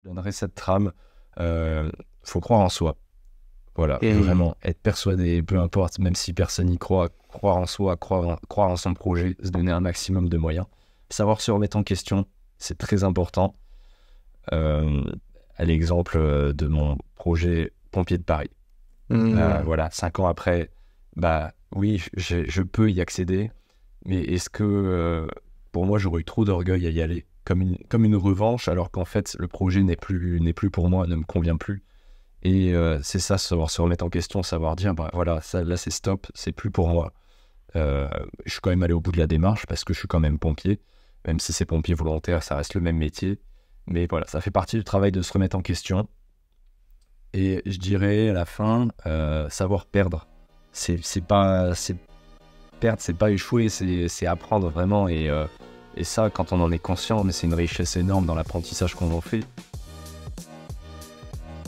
Je donnerais cette trame. Faut croire en soi. Voilà, Et vraiment être persuadé, peu importe, même si personne n'y croit, croire en soi, croire en son projet, se donner un maximum de moyens. Savoir se remettre en question, c'est très important. Euh, à l'exemple de mon projet Pompier de Paris. Voilà, 5 ans après, bah oui, je peux y accéder, mais est-ce que pour moi j'aurais eu trop d'orgueil à y aller, comme une revanche, alors qu'en fait le projet n'est plus pour moi, ne me convient plus. Et c'est ça, savoir se remettre en question, savoir dire, bah voilà, ça, là c'est stop, c'est plus pour moi. Je suis quand même allé au bout de la démarche parce que je suis quand même pompier, même si c'est pompier volontaire, ça reste le même métier. Mais voilà, ça fait partie du travail de se remettre en question. Et je dirais à la fin, savoir perdre. Perdre, c'est pas échouer, c'est apprendre vraiment. Et ça, quand on en est conscient, mais c'est une richesse énorme dans l'apprentissage qu'on en fait.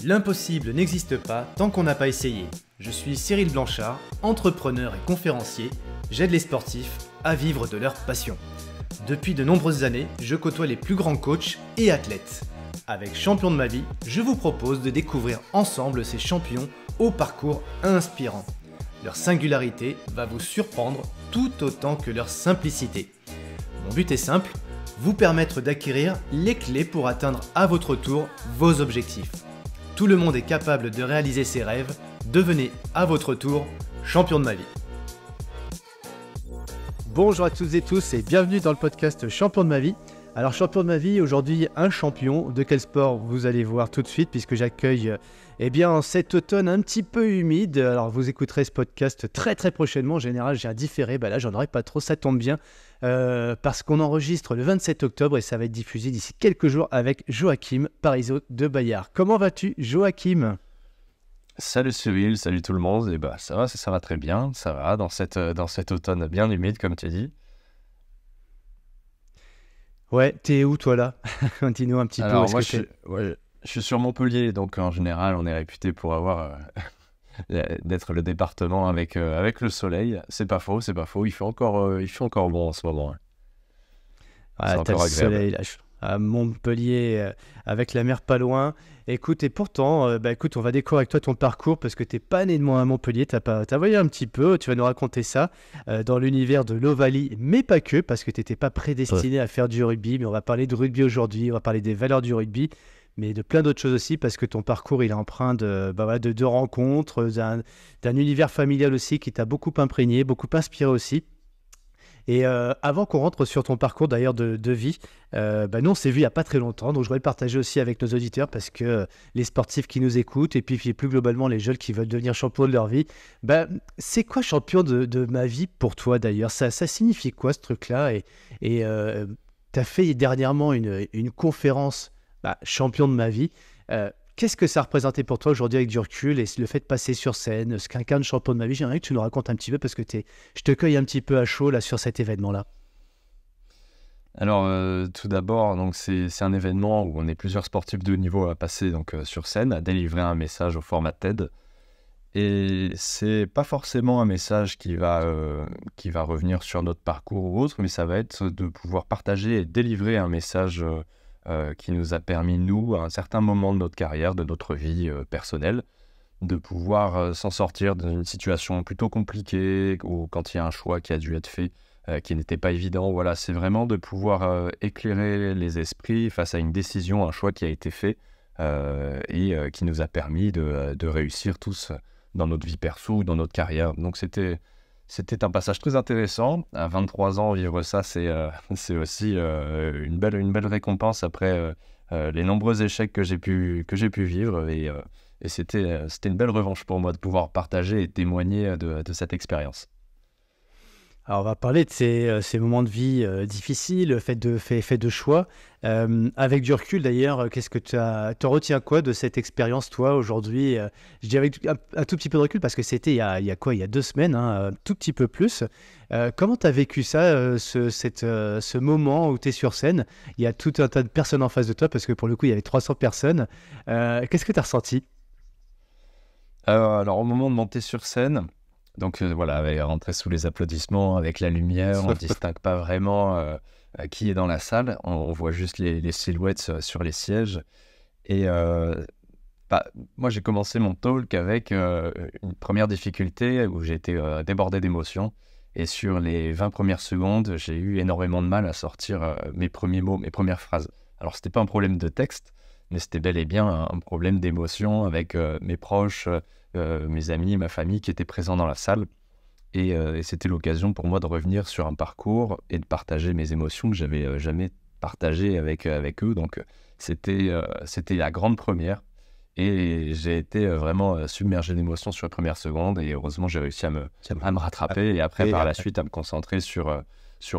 L'impossible n'existe pas tant qu'on n'a pas essayé. Je suis Cyril Blanchard, entrepreneur et conférencier. J'aide les sportifs à vivre de leur passion. Depuis de nombreuses années, je côtoie les plus grands coachs et athlètes. Avec Champion de ma vie, je vous propose de découvrir ensemble ces champions au parcours inspirant. Leur singularité va vous surprendre tout autant que leur simplicité. Mon but est simple, vous permettre d'acquérir les clés pour atteindre à votre tour vos objectifs. Tout le monde est capable de réaliser ses rêves, devenez à votre tour champion de ma vie. Bonjour à toutes et tous et bienvenue dans le podcast Champion de ma vie. Alors champion de ma vie, aujourd'hui un champion, de quel sport vous allez voir tout de suite puisque j'accueille cet automne un petit peu humide. Alors vous écouterez ce podcast très prochainement, en général j'ai un différé, là j'en aurai pas trop, ça tombe bien parce qu'on enregistre le 27 octobre et ça va être diffusé d'ici quelques jours avec Joachim Parizeau de Bayard. Comment vas-tu Joachim ? Salut Cyril, salut tout le monde. Et bah ça va très bien, ça va dans cet automne bien humide comme tu as dit. Ouais, t'es où toi là ? Dis-nous un petit peu. Alors moi je suis sur Montpellier, donc en général on est réputé pour avoir d'être le département avec le soleil. C'est pas faux, il fait encore bon en ce moment. Ah, t'as le soleil là, à Montpellier, avec la mer pas loin. Écoute, et pourtant, on va découvrir avec toi ton parcours parce que t'es pas né de moi à Montpellier, t'as voyagé un petit peu, tu vas nous raconter ça dans l'univers de l'Ovalie, mais pas que, parce que t'étais pas prédestiné à faire du rugby, mais on va parler de rugby aujourd'hui, on va parler des valeurs du rugby, mais de plein d'autres choses aussi, parce que ton parcours, il est empreint de rencontres, d'un univers familial aussi qui t'a beaucoup imprégné, beaucoup inspiré aussi. Et avant qu'on rentre sur ton parcours d'ailleurs de vie, nous on s'est vu il n'y a pas très longtemps, donc je voudrais le partager aussi avec nos auditeurs parce que les sportifs qui nous écoutent et puis plus globalement les jeunes qui veulent devenir champions de leur vie, c'est quoi champion de ma vie pour toi d'ailleurs ? Ça signifie quoi ce truc-là ? Et tu as fait dernièrement une conférence champion de ma vie. Qu'est-ce que ça représentait pour toi aujourd'hui avec du recul et le fait de passer sur scène, ce qu'incarne champion de ma vie ? J'aimerais que tu nous racontes un petit peu parce que je te cueille un petit peu à chaud là sur cet événement-là. Alors tout d'abord, donc c'est un événement où on est plusieurs sportifs de haut niveau à passer donc sur scène, à délivrer un message au format TED. Et c'est pas forcément un message qui va revenir sur notre parcours ou autre, mais ça va être de pouvoir partager et délivrer un message qui nous a permis, nous, à un certain moment de notre carrière, de notre vie personnelle, de pouvoir s'en sortir d'une situation plutôt compliquée ou quand il y a un choix qui a dû être fait qui n'était pas évident. Voilà, c'est vraiment de pouvoir éclairer les esprits face à une décision, un choix qui a été fait et qui nous a permis de réussir tous dans notre vie perso ou dans notre carrière. Donc c'était un passage très intéressant. À 23 ans, vivre ça, c'est aussi une belle récompense après les nombreux échecs que j'ai pu vivre. Et c'était une belle revanche pour moi de pouvoir partager et témoigner de cette expérience. Alors on va parler de ces moments de vie difficiles, fait de choix. Avec du recul d'ailleurs, qu'est-ce que t'en retiens quoi de cette expérience toi aujourd'hui ? Je dis avec un tout petit peu de recul parce que c'était il y a 2 semaines, un tout petit peu plus. Comment t'as vécu ça, ce moment où t'es sur scène ? Il y a tout un tas de personnes en face de toi parce que pour le coup il y avait 300 personnes. Qu'est-ce que t'as ressenti ? Alors au moment de monter sur scène, donc rentrer sous les applaudissements avec la lumière, on ne distingue pas vraiment qui est dans la salle, on voit juste les silhouettes sur les sièges Et moi, j'ai commencé mon talk avec une première difficulté où j'ai été débordé d'émotions. Et sur les 20 premières secondes, j'ai eu énormément de mal à sortir mes premiers mots, mes premières phrases. Alors, c'était pas un problème de texte, mais c'était bel et bien un problème d'émotion avec mes proches, mes amis, ma famille qui étaient présents dans la salle. Et c'était l'occasion pour moi de revenir sur un parcours et de partager mes émotions que j'avais jamais partagées avec eux. Donc, c'était la grande première. Et j'ai été vraiment submergé d'émotions sur les premières secondes. Et heureusement, j'ai réussi à me rattraper. Et après, par la suite, à me concentrer sur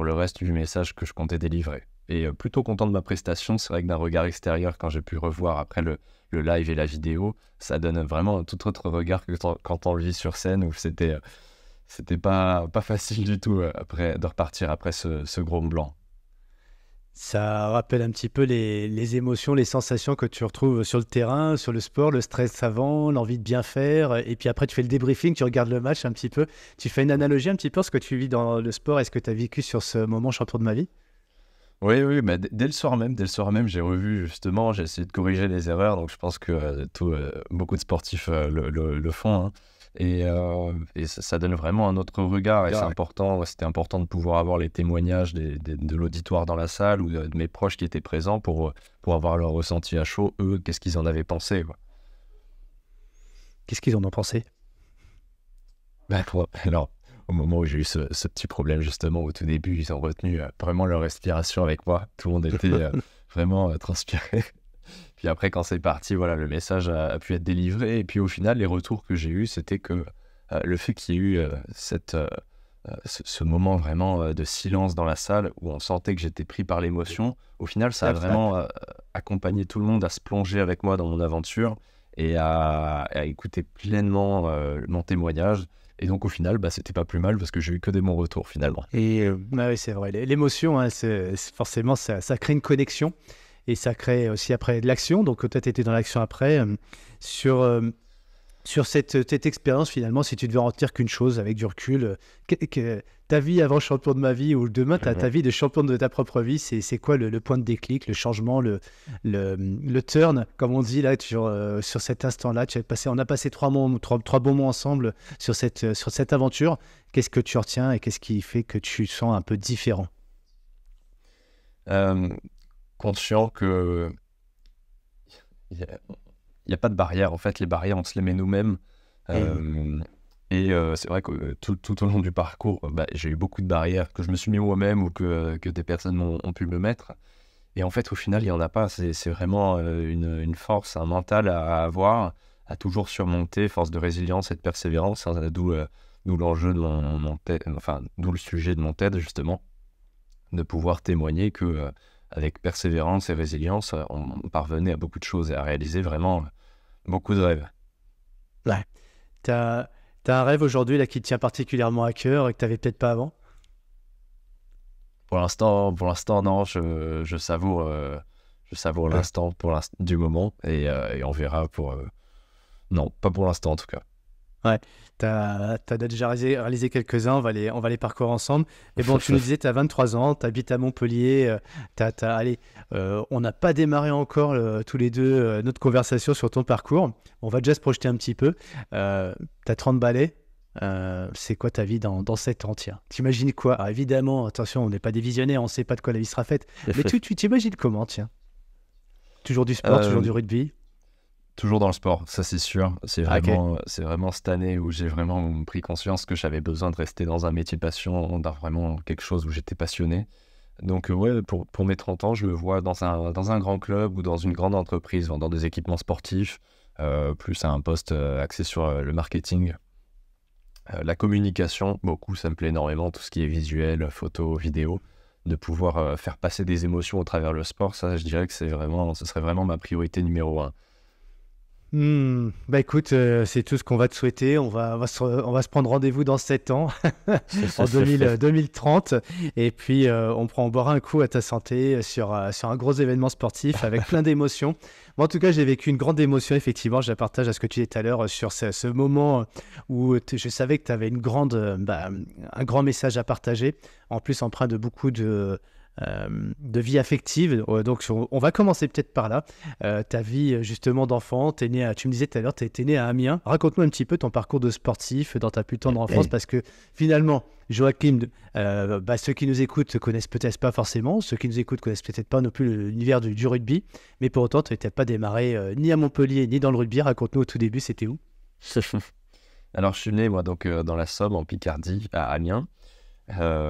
le reste du message que je comptais délivrer. Et plutôt content de ma prestation. C'est vrai que d'un regard extérieur, quand j'ai pu revoir après le live et la vidéo, ça donne vraiment un tout autre regard que quand on le vit sur scène, où c'était pas facile du tout de repartir après ce gros blanc. Ça rappelle un petit peu les émotions, les sensations que tu retrouves sur le terrain, sur le sport, le stress avant, l'envie de bien faire. Et puis après, tu fais le débriefing, tu regardes le match un petit peu. Tu fais une analogie un petit peu à ce que tu vis dans le sport et ce que tu as vécu sur ce moment champion de ma vie? Oui, bah, dès le soir même, j'ai revu justement, j'ai essayé de corriger les erreurs. Donc je pense que beaucoup de sportifs le font, hein. Et ça donne vraiment un autre regard. Et c'est important, c'était important de pouvoir avoir les témoignages de l'auditoire dans la salle ou de mes proches qui étaient présents pour avoir leur ressenti à chaud. Eux, qu'est-ce qu'ils en avaient pensé, quoi. Qu'est-ce qu'ils en ont pensé? Alors, au moment où j'ai eu ce petit problème, justement, au tout début, ils ont retenu vraiment leur respiration avec moi. Tout le monde était vraiment transpiré. Puis après, quand c'est parti, voilà, le message a pu être délivré. Et puis au final, les retours que j'ai eus, c'était que le fait qu'il y ait eu ce moment vraiment de silence dans la salle, où on sentait que j'étais pris par l'émotion, au final, ça a vraiment accompagné tout le monde à se plonger avec moi dans mon aventure et à écouter pleinement mon témoignage. Et donc au final, c'était pas plus mal parce que j'ai eu que des bons retours finalement. Et oui, c'est vrai, l'émotion, hein, forcément, ça crée une connexion. Et ça crée aussi après de l'action. Donc, toi, tu étais dans l'action après. Sur cette expérience, finalement, si tu devais en retenir qu'une chose avec du recul, ta vie avant champion de ma vie ou demain, ta vie de champion de ta propre vie, c'est quoi le point de déclic, le changement, le turn, comme on dit là, sur cet instant-là? On a passé trois bons mois ensemble sur cette aventure. Qu'est-ce que tu retiens et qu'est-ce qui fait que tu sens un peu différent? Conscient que il n'y a pas de barrière. En fait, les barrières, on se les met nous-mêmes. Et c'est vrai que tout au long du parcours, j'ai eu beaucoup de barrières que je me suis mis moi-même ou que des personnes ont pu me mettre. Et en fait, au final, il n'y en a pas. C'est vraiment une force, un mental à avoir, à toujours surmonter, force de résilience et de persévérance, hein, d'où l'enjeu de mon TED, enfin, d'où le sujet de mon TED, justement, de pouvoir témoigner que avec persévérance et résilience, on parvenait à beaucoup de choses et à réaliser vraiment beaucoup de rêves. Ouais. T'as un rêve aujourd'hui là, qui te tient particulièrement à cœur et que tu n'avais peut-être pas avant? Pour l'instant, non. Je savoure l'instant du moment et on verra pour... Non, pas pour l'instant en tout cas. Ouais, tu as déjà réalisé quelques-uns, on va les parcourir ensemble. Et bon, tu nous disais, tu as 23 ans, tu habites à Montpellier, on n'a pas démarré encore tous les deux notre conversation sur ton parcours. On va déjà se projeter un petit peu. Tu as 30 balais, c'est quoi ta vie dans 7 ans, tiens? T'imagines quoi? Alors, évidemment, attention, on n'est pas des visionnaires, on ne sait pas de quoi la vie sera faite. Mais tu t'imagines comment, tiens? Toujours du sport, toujours du rugby? Toujours dans le sport, ça c'est sûr. C'est vraiment cette année où j'ai vraiment pris conscience que j'avais besoin de rester dans un métier passion, dans vraiment quelque chose où j'étais passionné. Donc ouais, pour mes 30 ans, je me vois dans un grand club ou dans une grande entreprise, vendant des équipements sportifs, plus à un poste axé sur le marketing. La communication, beaucoup, ça me plaît énormément, tout ce qui est visuel, photo, vidéo. De pouvoir faire passer des émotions au travers le sport, ça je dirais que ce serait vraiment ma priorité numéro 1. Écoute, c'est tout ce qu'on va te souhaiter. On va se prendre rendez-vous dans 7 ans, en 2030. Et puis, on boira un coup à ta santé sur un gros événement sportif avec plein d'émotions. Moi, en tout cas, j'ai vécu une grande émotion, effectivement. Je la partage à ce que tu disais tout à l'heure sur ce moment où je savais que tu avais un grand message à partager. En plus, empreint de beaucoup de vie affective. Donc, on va commencer peut-être par là. Ta vie, justement, d'enfant, tu me disais tout à l'heure, tu es né à Amiens. Raconte-nous un petit peu ton parcours de sportif dans ta plus tendre enfance, parce que finalement, Joachim, ceux qui nous écoutent ne connaissent peut-être pas forcément, ceux qui nous écoutent connaissent peut-être pas non plus l'univers du rugby, mais pour autant, tu n'étais pas démarré ni à Montpellier, ni dans le rugby. Raconte-nous au tout début, c'était où? Alors, je suis né, moi, donc, dans la Somme, en Picardie, à Amiens.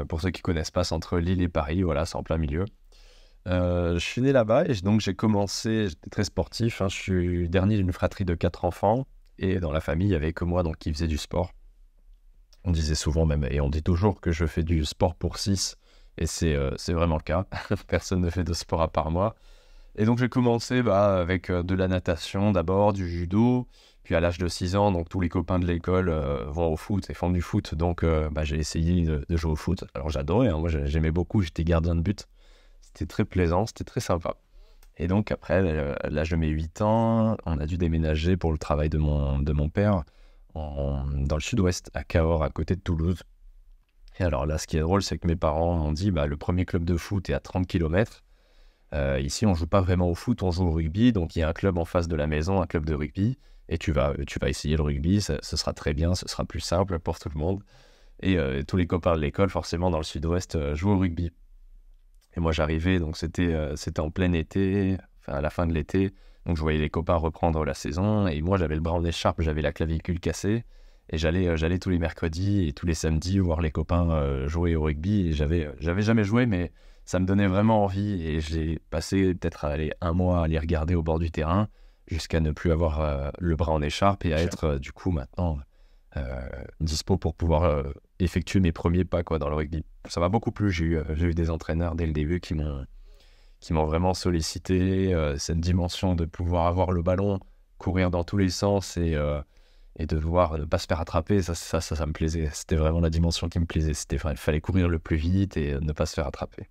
Pour ceux qui connaissent pas, c'est entre Lille et Paris, voilà, c'est en plein milieu. Je suis né là-bas et donc j'ai commencé, j'étais très sportif, hein, je suis dernier d'une fratrie de 4 enfants et dans la famille, il n'y avait que moi donc, qui faisait du sport. On disait souvent même, et on dit toujours que je fais du sport pour 6 et c'est vraiment le cas. Personne ne fait de sport à part moi. Et donc j'ai commencé avec de la natation d'abord, du judo. Puis à l'âge de 6 ans, donc tous les copains de l'école vont au foot et font du foot. Donc j'ai essayé de jouer au foot. Alors j'adorais, hein, moi j'aimais beaucoup, j'étais gardien de but. C'était très plaisant, c'était très sympa. Et donc après, à l'âge de mes 8 ans, on a dû déménager pour le travail de mon père dans le sud-ouest, à Cahors, à côté de Toulouse. Et alors là, ce qui est drôle, c'est que mes parents ont dit, le premier club de foot est à 30 km. Ici, on joue pas vraiment au foot, on joue au rugby. Donc il y a un club en face de la maison, un club de rugby. Et tu vas essayer le rugby, ce sera très bien, ce sera plus simple pour tout le monde. Et tous les copains de l'école, forcément, dans le sud-ouest, jouent au rugby. Et moi, j'arrivais, donc c'était en plein été, enfin à la fin de l'été. Donc je voyais les copains reprendre la saison. Et moi, j'avais le bras en écharpe, j'avais la clavicule cassée. Et j'allais tous les mercredis et tous les samedis voir les copains jouer au rugby. Et j'avais jamais joué, mais ça me donnait vraiment envie. Et j'ai passé peut-être un mois à les regarder au bord du terrain, jusqu'à ne plus avoir le bras en écharpe et à être du coup maintenant dispo pour pouvoir effectuer mes premiers pas dans le rugby. Ça m'a beaucoup plu, j'ai eu des entraîneurs dès le début qui m'ont vraiment sollicité, cette dimension de pouvoir avoir le ballon, courir dans tous les sens et de devoir ne pas se faire attraper, ça me plaisait. C'était vraiment la dimension qui me plaisait, il fallait courir le plus vite et ne pas se faire attraper.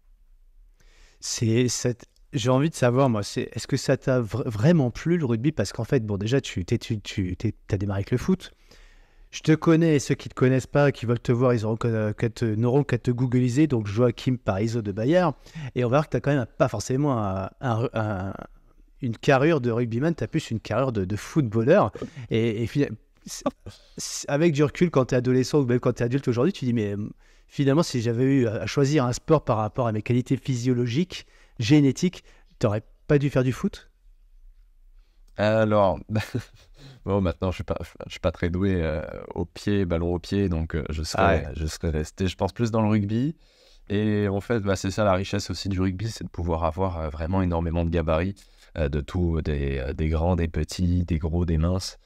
J'ai envie de savoir, moi, est-ce que ça t'a vraiment plu le rugby? Parce qu'en fait, bon, déjà, tu as démarré avec le foot. Je te connais, et ceux qui ne te connaissent pas, qui veulent te voir, ils n'auront qu'à te googliser. Donc, Joachim Parizeau de Bayard. Et on va voir que tu n'as quand même pas forcément une carrure de rugbyman, tu as plus une carrure de footballeur. Et avec du recul, quand tu es adolescent ou même quand tu es adulte aujourd'hui, tu dis, mais finalement, si j'avais eu à choisir un sport par rapport à mes qualités physiologiques, génétiques, tu n'aurais pas dû faire du foot? Alors, bon, maintenant, je suis pas très doué ballon au pied, donc je serais resté, je pense, plus dans le rugby. Et en fait, c'est ça la richesse aussi du rugby, c'est de pouvoir avoir vraiment énormément de gabarits, de tout, des grands, des petits, des gros, des minces,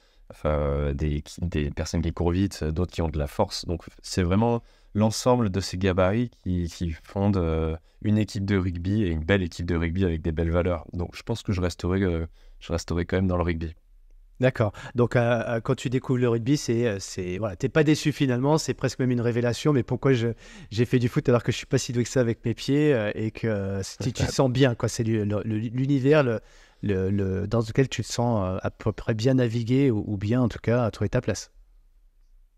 des personnes qui courent vite, d'autres qui ont de la force. Donc, c'est vraiment l'ensemble de ces gabarits qui fondent une équipe de rugby et une belle équipe de rugby avec des belles valeurs. Donc, je pense que je resterai quand même dans le rugby. D'accord. Donc, quand tu découvres le rugby, voilà, t'es pas déçu finalement, c'est presque même une révélation. Mais pourquoi j'ai fait du foot alors que je suis pas si doué que ça avec mes pieds et que tu te sens bien, quoi. C'est l'univers dans lequel tu te sens à peu près bien naviguer ou bien en tout cas à trouver ta place.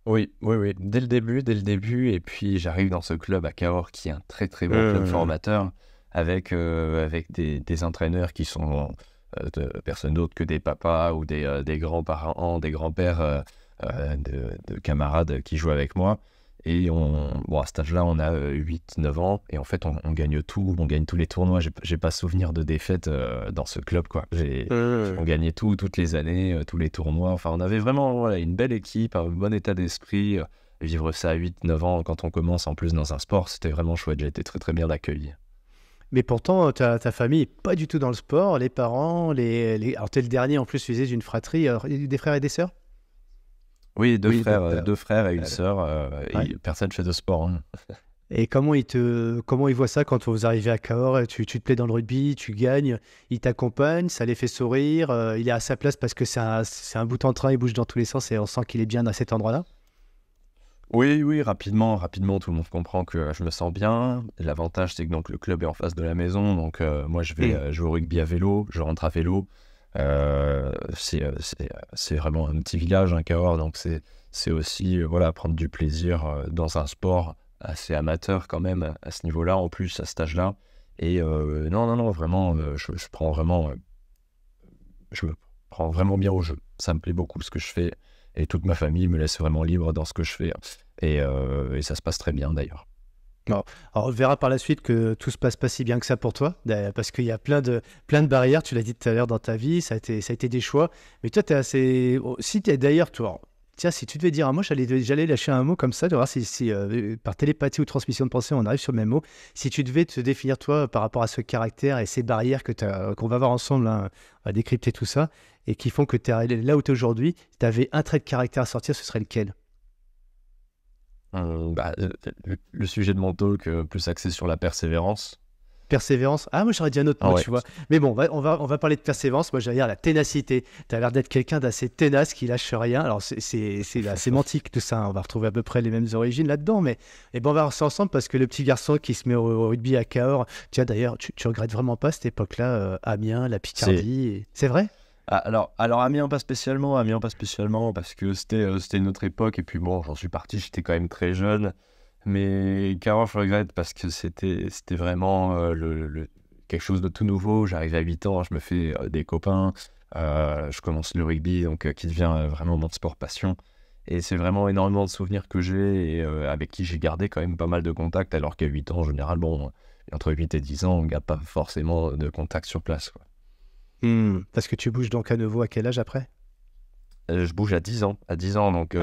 Oui. Dès le début. Et puis, j'arrive dans ce club à Cahors qui est un très très bon club formateur avec des entraîneurs qui sont de personnes d'autres que des papas ou des grands-parents, des grands-pères de camarades qui jouent avec moi. Et à cet âge-là, on a 8-9 ans et en fait, on gagne tout, on gagne tous les tournois. J'ai pas souvenir de défaite dans ce club, quoi. On gagnait toutes les années, tous les tournois. Enfin, on avait vraiment une belle équipe, un bon état d'esprit. Vivre ça à 8-9 ans quand on commence en plus dans un sport, c'était vraiment chouette. J'ai été très très bien accueilli. Mais pourtant, ta famille n'est pas du tout dans le sport. Les parents, alors tu es le dernier en plus, tu disais, d'une fratrie. Alors, des frères et des sœurs? Oui, deux frères et une sœur. Personne ne fait de sport. Hein. Et comment ils voient ça quand vous arrivez à Cahors? Tu te plais dans le rugby, tu gagnes, ils t'accompagnent, ça les fait sourire. Il est à sa place parce que c'est un bout en train, il bouge dans tous les sens et on sent qu'il est bien à cet endroit-là. Oui, rapidement, tout le monde comprend que je me sens bien. L'avantage, c'est que donc, le club est en face de la maison. Donc, moi, je vais jouer au rugby à vélo, je rentre à vélo. C'est vraiment un petit village, un Cahors. Donc, c'est aussi prendre du plaisir dans un sport assez amateur quand même à ce niveau-là, en plus, à cet âge-là. Et non, vraiment, je me prends vraiment bien au jeu. Ça me plaît beaucoup ce que je fais. Et toute ma famille me laisse vraiment libre dans ce que je fais. Et ça se passe très bien d'ailleurs. Alors, on verra par la suite que tout se passe pas si bien que ça pour toi, parce qu'il y a plein de barrières, tu l'as dit tout à l'heure dans ta vie, ça a été des choix. Mais toi, tu es assez. Si tu es d'ailleurs, toi, tiens, si tu devais dire un mot, j'allais lâcher un mot comme ça, de voir si par télépathie ou transmission de pensée, on arrive sur le même mot. Si tu devais te définir, toi, par rapport à ce caractère et ces barrières qu'on va voir ensemble, hein, on va décrypter tout ça, et qui font que tu es là où tu es aujourd'hui, si tu avais un trait de caractère à sortir, ce serait lequel? Le sujet de mon talk, plus axé sur la persévérance. Persévérance. Ah, moi j'aurais dit un autre mot, tu vois. Mais bon, on va parler de persévérance. Moi, j'allais dire la ténacité. Tu as l'air d'être quelqu'un d'assez ténace qui lâche rien. Alors, c'est la sémantique, tout ça. On va retrouver à peu près les mêmes origines là-dedans. Mais on va voir ça ensemble parce que le petit garçon qui se met au rugby à Cahors, tiens, d'ailleurs, tu regrettes vraiment pas cette époque-là, Amiens, la Picardie. C'est vrai? Alors Amiens pas spécialement, parce que c'était une autre époque, et puis bon, j'en suis parti, j'étais quand même très jeune, mais Cahors, je regrette parce que c'était vraiment quelque chose de tout nouveau. J'arrive à 8 ans, je me fais des copains, je commence le rugby, donc qui devient vraiment mon sport passion, et c'est vraiment énormément de souvenirs que j'ai, et avec qui j'ai gardé quand même pas mal de contacts, alors qu'à 8 ans, en général, bon, entre 8 et 10 ans, on ne garde pas forcément de contacts sur place, quoi. Parce que tu bouges donc à nouveau à quel âge après? Je bouge à 10 ans. Donc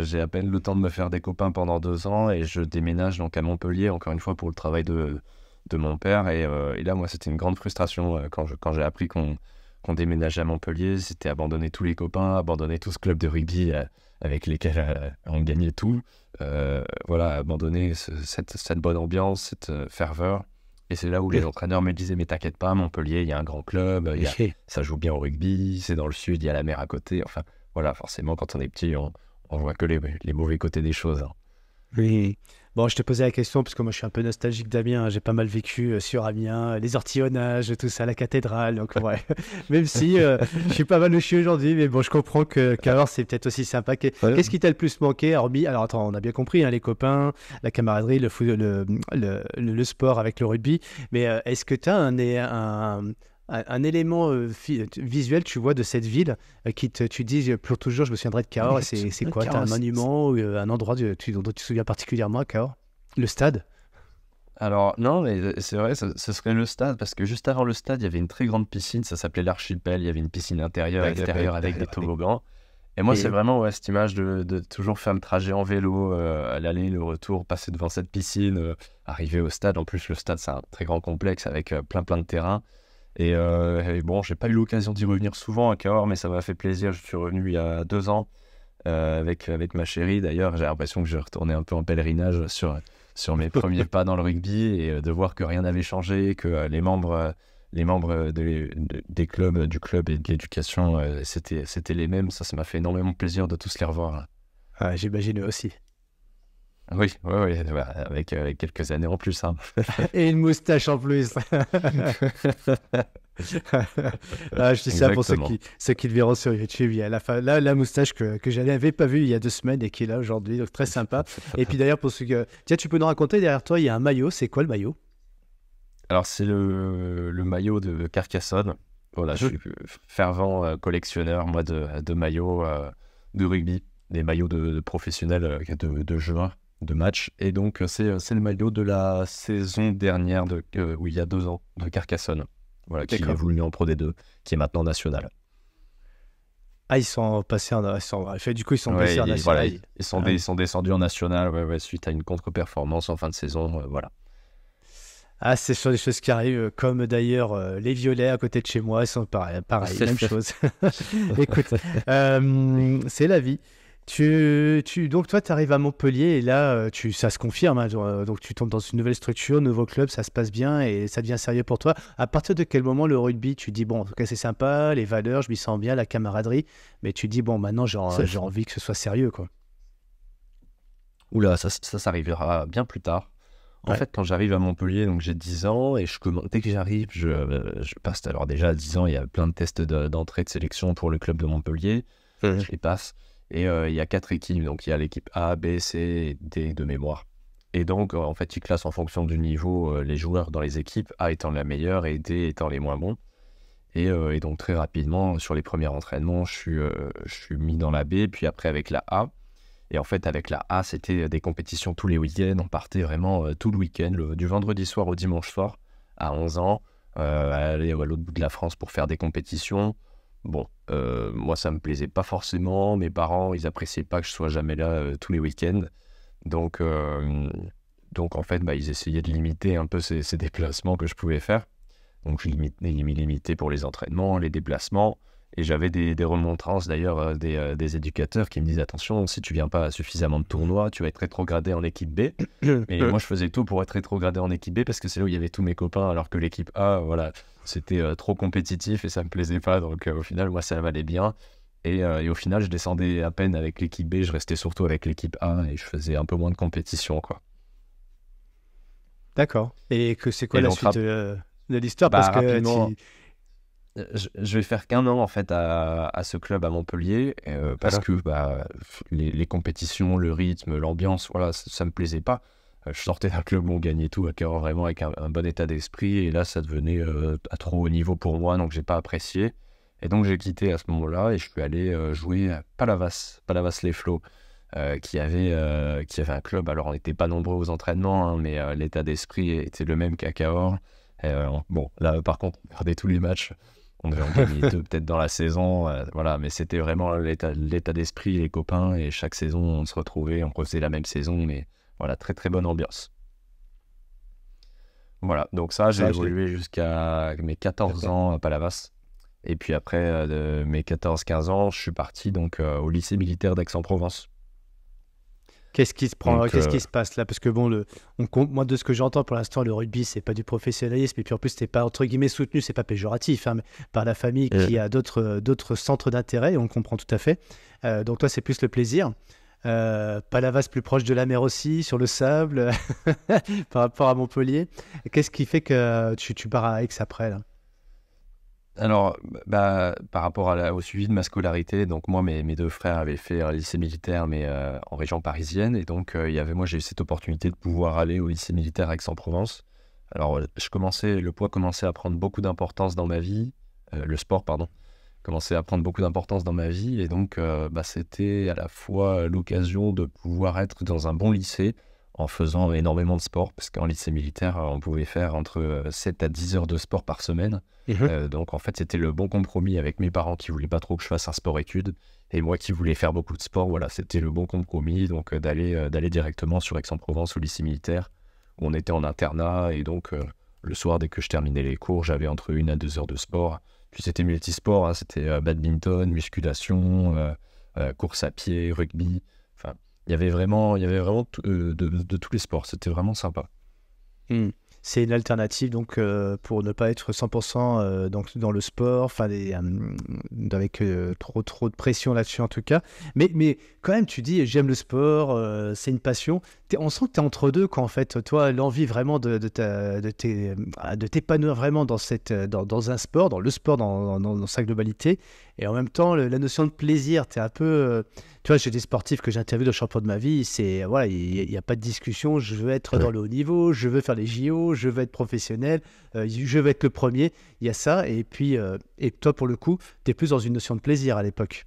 j'ai à peine le temps de me faire des copains pendant 2 ans, et je déménage donc à Montpellier, encore une fois pour le travail de mon père. Et là, moi, c'était une grande frustration quand j'ai appris qu'on déménageait à Montpellier. C'était abandonner tous les copains, abandonner tout ce club de rugby avec lesquels on gagnait tout. Voilà, abandonner cette bonne ambiance, cette ferveur. Et c'est là où les entraîneurs me disaient, mais t'inquiète pas, Montpellier, il y a un grand club, ça joue bien au rugby, c'est dans le sud, il y a la mer à côté. Enfin, voilà, forcément, quand on est petit, on voit que les mauvais côtés des choses, hein. Oui. Bon, je te posais la question parce que moi je suis un peu nostalgique d'Amiens, hein. J'ai pas mal vécu sur Amiens, les ortillonnages, tout ça, la cathédrale. Donc, ouais. Même si je suis pas mal chier aujourd'hui, mais bon, je comprends que Cahors c'est peut-être aussi sympa. Qu'est-ce qui t'a le plus manqué, hormis. Alors, attends, on a bien compris, hein, les copains, la camaraderie, le sport avec le rugby. Mais est-ce que tu as un élément visuel, tu vois, de cette ville tu dis pour toujours, je me souviendrai de Cahors. Et c'est quoi? T'as un monument ou un endroit dont tu te souviens particulièrement à Cahors? Le stade? Alors, non, mais c'est vrai, ce serait le stade, parce que juste avant le stade, il y avait une très grande piscine, ça s'appelait l'Archipel. Il y avait une piscine intérieure, extérieure, avec des toboggans. Et moi, c'est vraiment cette image de toujours faire le trajet en vélo, à l'aller, le retour, passer devant cette piscine, arriver au stade. En plus, le stade, c'est un très grand complexe avec plein de terrains. Et bon, j'ai pas eu l'occasion d'y revenir souvent à Cahors, mais ça m'a fait plaisir. Je suis revenu il y a 2 ans avec ma chérie. D'ailleurs, j'ai l'impression que je retournais un peu en pèlerinage sur mes premiers pas dans le rugby, et de voir que rien n'avait changé, que les membres des clubs, du club et de l'éducation, c'était les mêmes. Ça m'a fait énormément plaisir de tous les revoir. Ah, j'imagine aussi. Oui, avec quelques années en plus, hein. Et une moustache en plus. Je dis ça pour ceux qui le verront sur YouTube. Il y a la moustache que je n'avais pas vue il y a 2 semaines et qui est là aujourd'hui, donc très sympa. Et puis d'ailleurs, pour ceux que... Tiens, tu peux nous raconter, derrière toi, il y a un maillot. C'est quoi le maillot? Alors, c'est le maillot de Carcassonne. Voilà, je suis fervent collectionneur, moi, de maillots de rugby, des maillots de professionnels, de joueurs, de matchs. Et donc, c'est le maillot de la saison dernière, il y a 2 ans, de Carcassonne. Voilà, qui évolue en Pro D2, qui est maintenant national. Ah, ils sont passés du coup, ils sont passés en national. Voilà, ils sont descendus en national, suite à une contre-performance en fin de saison, voilà. Ah, c'est sur des choses qui arrivent, comme d'ailleurs les Violets à côté de chez moi, ils sont pareil, même chose. Écoute, c'est la vie. Donc toi, tu arrives à Montpellier et là, ça se confirme, hein, donc tu tombes dans une nouvelle structure, nouveau club, ça se passe bien et ça devient sérieux pour toi. À partir de quel moment le rugby, tu dis, bon, en tout cas, c'est sympa, les valeurs, je m'y sens bien, la camaraderie, mais tu dis, bon, maintenant, j'ai envie que ce soit sérieux, quoi. Oula, ça arrivera bien plus tard. En fait, quand j'arrive à Montpellier, donc j'ai 10 ans, et dès que j'arrive, je passe. Alors déjà, à 10 ans, il y a plein de tests d'entrée de sélection pour le club de Montpellier. Je les passe. Et il y a 4 équipes. Donc il y a l'équipe A, B, C et D de mémoire. Et donc, en fait, ils classent en fonction du niveau les joueurs dans les équipes, A étant la meilleure et D étant les moins bons. Et donc, très rapidement, sur les premiers entraînements, je suis mis dans la B, puis après avec la A. Et en fait, avec la A, c'était des compétitions tous les week-ends. On partait vraiment tout le week-end, du vendredi soir au dimanche soir, à 11 ans, aller à l'autre bout de la France pour faire des compétitions. Bon, moi, ça me plaisait pas forcément. Mes parents, ils appréciaient pas que je sois jamais là tous les week-ends. Donc en fait, ils essayaient de limiter un peu ces déplacements que je pouvais faire. Donc, je limitais pour les entraînements, les déplacements. Et j'avais des remontrances d'ailleurs des éducateurs qui me disaient attention, si tu viens pas à suffisamment de tournois, tu vas être rétrogradé en équipe B. Mais moi, je faisais tout pour être rétrogradé en équipe B parce que c'est là où il y avait tous mes copains, alors que l'équipe A, voilà, c'était trop compétitif et ça me plaisait pas. Donc au final, moi, ça m'allait bien. Et au final, je descendais à peine avec l'équipe B, je restais surtout avec l'équipe A et je faisais un peu moins de compétition, quoi. D'accord. Et c'est quoi la suite de l'histoire? Parce que rapidement, je vais faire qu'1 an en fait à ce club à Montpellier parce que les compétitions, le rythme, l'ambiance, voilà, ça me plaisait pas. Je sortais d'un club où on gagnait tout à cœur, vraiment avec un bon état d'esprit, et là ça devenait à trop haut niveau pour moi, donc j'ai pas apprécié. Et donc j'ai quitté à ce moment-là et je suis allé jouer à Palavas les Flots, qui avait un club. Alors on n'était pas nombreux aux entraînements, hein, mais l'état d'esprit était le même qu'à Cahors. Bon, là par contre, on perdait tous les matchs. On devait en gagner 2 peut-être dans la saison, voilà, mais c'était vraiment l'état d'esprit, les copains, et chaque saison on se retrouvait, on refaisait la même saison, mais voilà, très très bonne ambiance. Voilà, donc ça, j'ai évolué jusqu'à mes 14 ans à Palavas. Et puis après, de mes 14-15 ans, je suis parti donc au lycée militaire d'Aix-en-Provence. Qu'est-ce qui se passe là? Parce que bon, moi de ce que j'entends pour l'instant, le rugby, c'est pas du professionnalisme, et puis en plus, t'es pas entre guillemets soutenu, c'est pas péjoratif, hein, mais par la famille qui a d'autres centres d'intérêt, et on comprend tout à fait. Donc toi, c'est plus le plaisir. Palavas plus proche de la mer aussi, sur le sable, par rapport à Montpellier. Qu'est-ce qui fait que tu pars à Aix après là? Alors, par rapport au suivi de ma scolarité, donc moi, mes 2 frères avaient fait un lycée militaire, mais en région parisienne. Et donc, moi, j'ai eu cette opportunité de pouvoir aller au lycée militaire Aix-en-Provence. Alors, le poids commençait à prendre beaucoup d'importance dans ma vie. Le sport, pardon, commençait à prendre beaucoup d'importance dans ma vie. Et donc, c'était à la fois l'occasion de pouvoir être dans un bon lycée en faisant énormément de sport, parce qu'en lycée militaire, on pouvait faire entre 7 à 10 heures de sport par semaine. Donc en fait, c'était le bon compromis avec mes parents qui voulaient pas trop que je fasse un sport-études, et moi qui voulais faire beaucoup de sport. Voilà, c'était le bon compromis, donc d'aller directement sur Aix-en-Provence au lycée militaire, où on était en internat. Et donc le soir, dès que je terminais les cours, j'avais entre 1 à 2 heures de sport. Puis c'était multisport, hein, c'était badminton, musculation, course à pied, rugby. Enfin, il y avait vraiment de tous les sports. C'était vraiment sympa. C'est une alternative donc pour ne pas être 100% donc dans le sport, enfin avec trop de pression là-dessus en tout cas. Mais quand même, tu dis j'aime le sport, c'est une passion. On sent que tu es entre deux, quoi, en fait. Toi, l'envie vraiment de t'épanouir vraiment dans un sport, dans le sport dans sa globalité, et en même temps la notion de plaisir. Tu es un peu tu vois, j'ai des sportifs que j'interviewe, le champion de ma vie, c'est voilà, il n'y a pas de discussion. Je veux être dans le haut niveau, je veux faire les JO, je veux être professionnel, je veux être le premier. Il y a ça, et puis et toi, pour le coup, tu es plus dans une notion de plaisir à l'époque.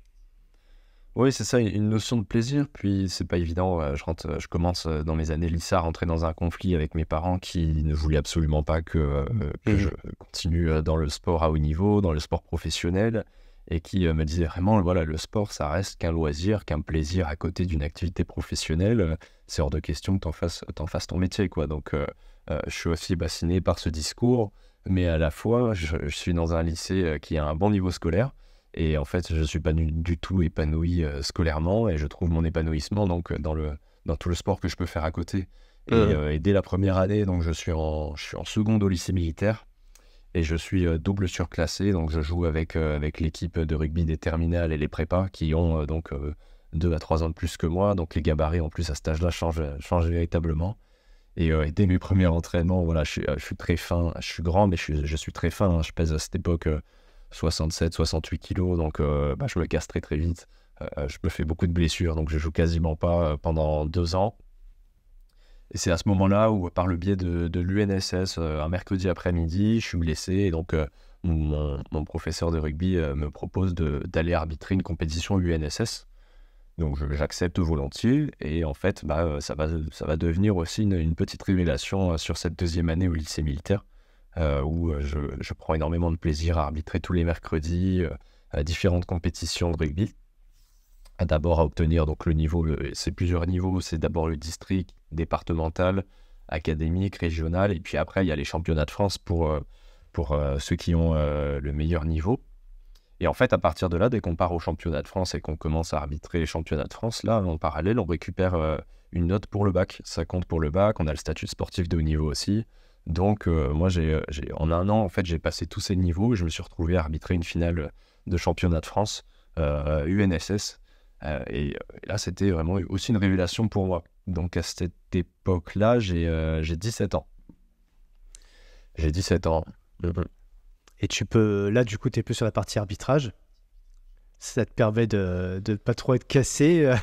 Oui, c'est ça, une notion de plaisir. Puis c'est pas évident. Je commence dans mes années lycée à rentrer dans un conflit avec mes parents qui ne voulaient absolument pas que je continue dans le sport à haut niveau, dans le sport professionnel, et qui me disaient vraiment, voilà, le sport, ça reste qu'un loisir, qu'un plaisir à côté d'une activité professionnelle. C'est hors de question que t'en fasses ton métier, quoi. Donc, je suis aussi bassiné par ce discours, mais à la fois, je suis dans un lycée qui a un bon niveau scolaire. Et en fait, je ne suis pas du tout épanoui scolairement, et je trouve mon épanouissement donc, dans tout le sport que je peux faire à côté. Et dès la première année, donc, je suis en seconde au lycée militaire, et je suis double surclassé. Donc je joue avec l'équipe de rugby des terminales et les prépas qui ont 2 à 3 ans de plus que moi. Donc les gabarits en plus à cet âge-là changent véritablement. Et dès mes premiers entraînements, voilà, je suis très fin. Je suis grand, mais je suis très fin, hein. Je pèse à cette époque 67-68 kilos, donc je me casse très très vite. Je me fais beaucoup de blessures, donc je joue quasiment pas pendant 2 ans. Et c'est à ce moment-là où, par le biais de l'UNSS, un mercredi après-midi, je suis blessé. Et donc, mon professeur de rugby me propose d'aller arbitrer une compétition UNSS. Donc, j'accepte volontiers. Et en fait, ça va devenir aussi une petite révélation sur cette deuxième année au lycée militaire, où je prends énormément de plaisir à arbitrer tous les mercredis à différentes compétitions de rugby. D'abord à obtenir donc le niveau, c'est plusieurs niveaux, c'est d'abord le district, départemental, académique, régional, et puis après il y a les championnats de France pour ceux qui ont le meilleur niveau. Et en fait, à partir de là, dès qu'on part au championnat de France et qu'on commence à arbitrer les championnats de France, là, en parallèle, on récupère une note pour le bac. Ça compte pour le bac, on a le statut sportif de haut niveau aussi. Donc moi, en un an, en fait, j'ai passé tous ces niveaux et je me suis retrouvé à arbitrer une finale de championnat de France UNSS. Et là, c'était vraiment aussi une révélation pour moi. Donc, à cette époque-là, j'ai 17 ans. J'ai 17 ans. Et là, du coup, tu es plus sur la partie arbitrage. Ça te permet de ne pas trop être cassé.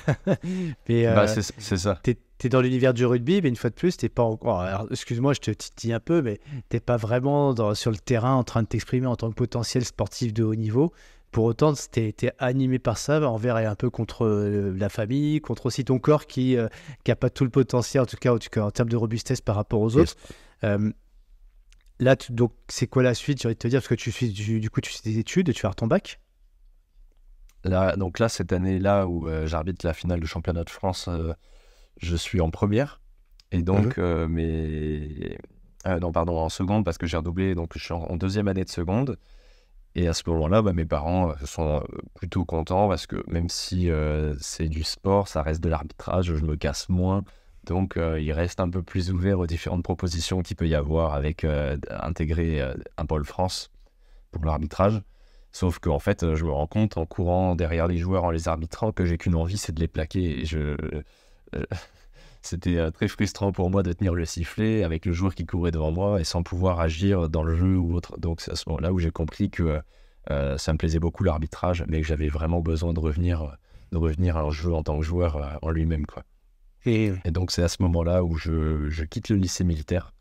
Mais c'est ça. Tu es dans l'univers du rugby, mais une fois de plus, tu n'es pas encore. Alors, excuse-moi, je te titille un peu, mais tu n'es pas vraiment sur le terrain en train de t'exprimer en tant que potentiel sportif de haut niveau. Pour autant, tu es animé par ça, envers et un peu contre la famille, contre aussi ton corps qui n'a pas tout le potentiel, en tout cas en termes de robustesse par rapport aux autres. Là, donc, c'est quoi la suite? J'ai envie de te dire, parce que tu fais des études, tu vas faire ton bac. Donc là, cette année-là où j'arbitre la finale du championnat de France, je suis en première. Et donc, en seconde, parce que j'ai redoublé, donc je suis en deuxième année de seconde. Et à ce moment-là, mes parents sont plutôt contents parce que même si c'est du sport, ça reste de l'arbitrage, je me casse moins. Donc, ils restent un peu plus ouverts aux différentes propositions qu'il peut y avoir avec intégrer un pôle France pour l'arbitrage. Sauf qu'en fait, je me rends compte en courant derrière les joueurs, en les arbitrant, que j'ai qu'une envie, c'est de les plaquer. Et c'était très frustrant pour moi de tenir le sifflet avec le joueur qui courait devant moi et sans pouvoir agir dans le jeu ou autre. Donc c'est à ce moment-là où j'ai compris que ça me plaisait beaucoup l'arbitrage, mais que j'avais vraiment besoin de revenir à un jeu en tant que joueur en lui-même, quoi. Et donc c'est à ce moment-là où je quitte le lycée militaire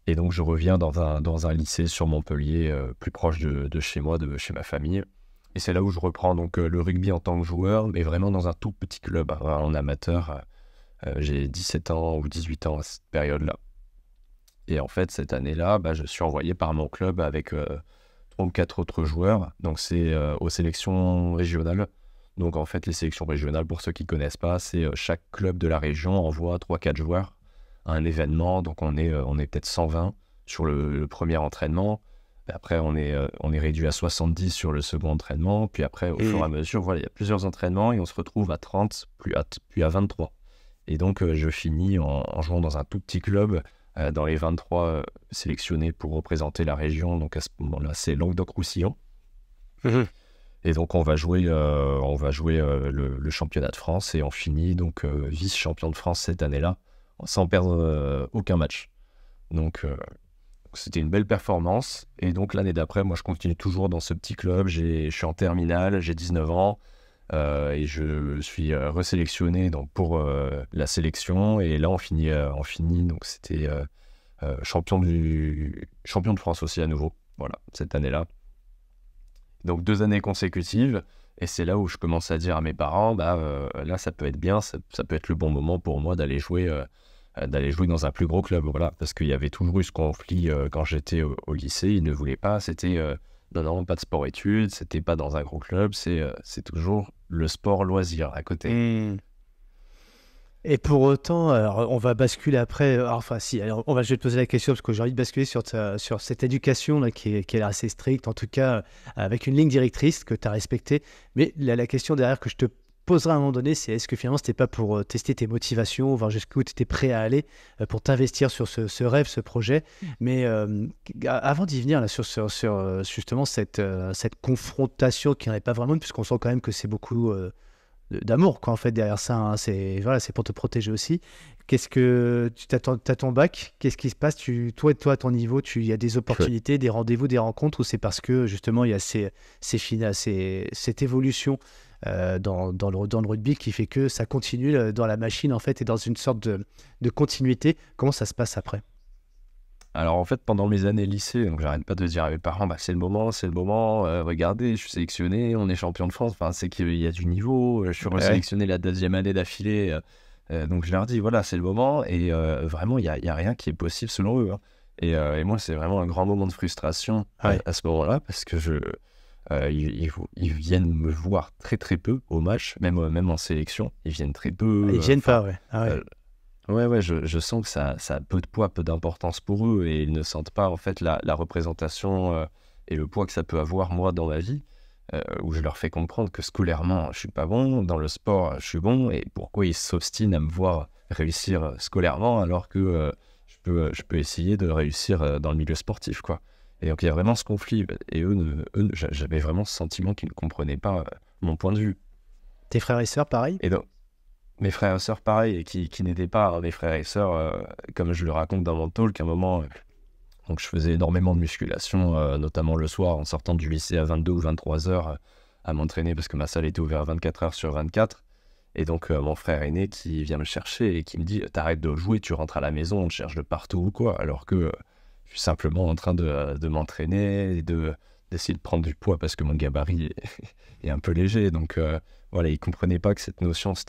et donc je reviens dans un lycée sur Montpellier, plus proche de chez moi, de chez ma famille. Et c'est là où je reprends donc le rugby en tant que joueur, mais vraiment dans un tout petit club en amateur. J'ai 17 ans ou 18 ans à cette période-là. Et en fait, cette année-là, je suis envoyé par mon club avec 3 ou 4 autres joueurs. Donc, c'est aux sélections régionales. Donc, en fait, les sélections régionales, pour ceux qui ne connaissent pas, c'est chaque club de la région envoie 3-4 joueurs à un événement. Donc, on est peut-être 120 sur le premier entraînement. Après, on est réduit à 70 sur le second entraînement. Puis après, au fur et à mesure, voilà, il y a plusieurs entraînements et on se retrouve à 30, puis à 23. Et donc, je finis en jouant dans un tout petit club, dans les 23 sélectionnés pour représenter la région. Donc, à ce moment-là, c'est Languedoc-Roussillon. Et donc, on va jouer le championnat de France et on finit donc vice-champion de France cette année-là, sans perdre aucun match. Donc, c'était une belle performance. Et donc, l'année d'après, moi, je continue toujours dans ce petit club. Je suis en terminale, j'ai 19 ans. Et je suis resélectionné donc, pour la sélection. Et là, on finit donc c'était champion de France aussi à nouveau, voilà, cette année-là. Donc 2 années consécutives. Et c'est là où je commence à dire à mes parents, là, ça peut être bien, ça peut être le bon moment pour moi d'aller jouer dans un plus gros club. Voilà, parce qu'il y avait toujours eu ce conflit quand j'étais au lycée. Ils ne voulaient pas, c'était... non, pas de sport-études, c'était pas dans un gros club, c'est toujours le sport-loisir à côté. Et pour autant, alors, on va basculer après, je vais te poser la question parce que j'ai envie de basculer sur cette éducation là, qui est assez stricte, en tout cas avec une ligne directrice que tu as respectée. Mais la question derrière que je te poserai à un moment donné, c'est est-ce que finalement c'était pas pour tester tes motivations, voir jusqu'où tu étais prêt à aller pour t'investir sur ce rêve, ce projet. Mais avant d'y venir là, sur justement cette confrontation qui n'en est pas vraiment, puisqu'on sent quand même que c'est beaucoup d'amour, quoi, en fait, derrière ça. Hein. C'est pour te protéger aussi. Qu'est-ce que t'as ton bac? Qu'est-ce qui se passe? Toi, à ton niveau, il y a des opportunités, des rendez-vous, des rencontres, ou c'est parce que justement il y a cette évolution dans le rugby qui fait que ça continue dans la machine en fait et dans une sorte de continuité. Comment ça se passe après? Alors en fait, pendant mes années lycée, donc j'arrête pas de dire à mes parents, c'est le moment, regardez, je suis sélectionné, on est champion de France, enfin, c'est qu'il y a du niveau, je suis resélectionné la 2e année d'affilée, donc je leur dis, voilà, c'est le moment, et vraiment, il y a rien qui est possible selon eux. Hein. Et moi, c'est vraiment un grand moment de frustration à ce moment-là, parce que ils viennent me voir très très peu au match, même en sélection, ils viennent très peu. Ils viennent pas, ouais. Ah ouais. Ouais, je sens que ça a peu de poids, peu d'importance pour eux, et ils ne sentent pas en fait la représentation et le poids que ça peut avoir moi dans ma vie, où je leur fais comprendre que scolairement je suis pas bon, dans le sport je suis bon, et pourquoi ils s'obstinent à me voir réussir scolairement alors que je peux essayer de réussir dans le milieu sportif, quoi. Et donc il y a vraiment ce conflit, et j'avais vraiment ce sentiment qu'ils ne comprenaient pas mon point de vue. Tes frères et sœurs, pareil? Et donc, mes frères et sœurs, pareil, et qui n'étaient pas mes frères et sœurs, comme je le raconte dans mon talk, à un moment, donc je faisais énormément de musculation, notamment le soir, en sortant du lycée à 22 ou 23 heures, à m'entraîner, parce que ma salle était ouverte 24 heures sur 24. Et donc, mon frère aîné qui vient me chercher et qui me dit « T'arrêtes de jouer, tu rentres à la maison, on te cherche de partout ou quoi ?» Alors que je suis simplement en train de m'entraîner et d'essayer de prendre du poids parce que mon gabarit est un peu léger. Donc, voilà, ils ne comprenaient pas que c'était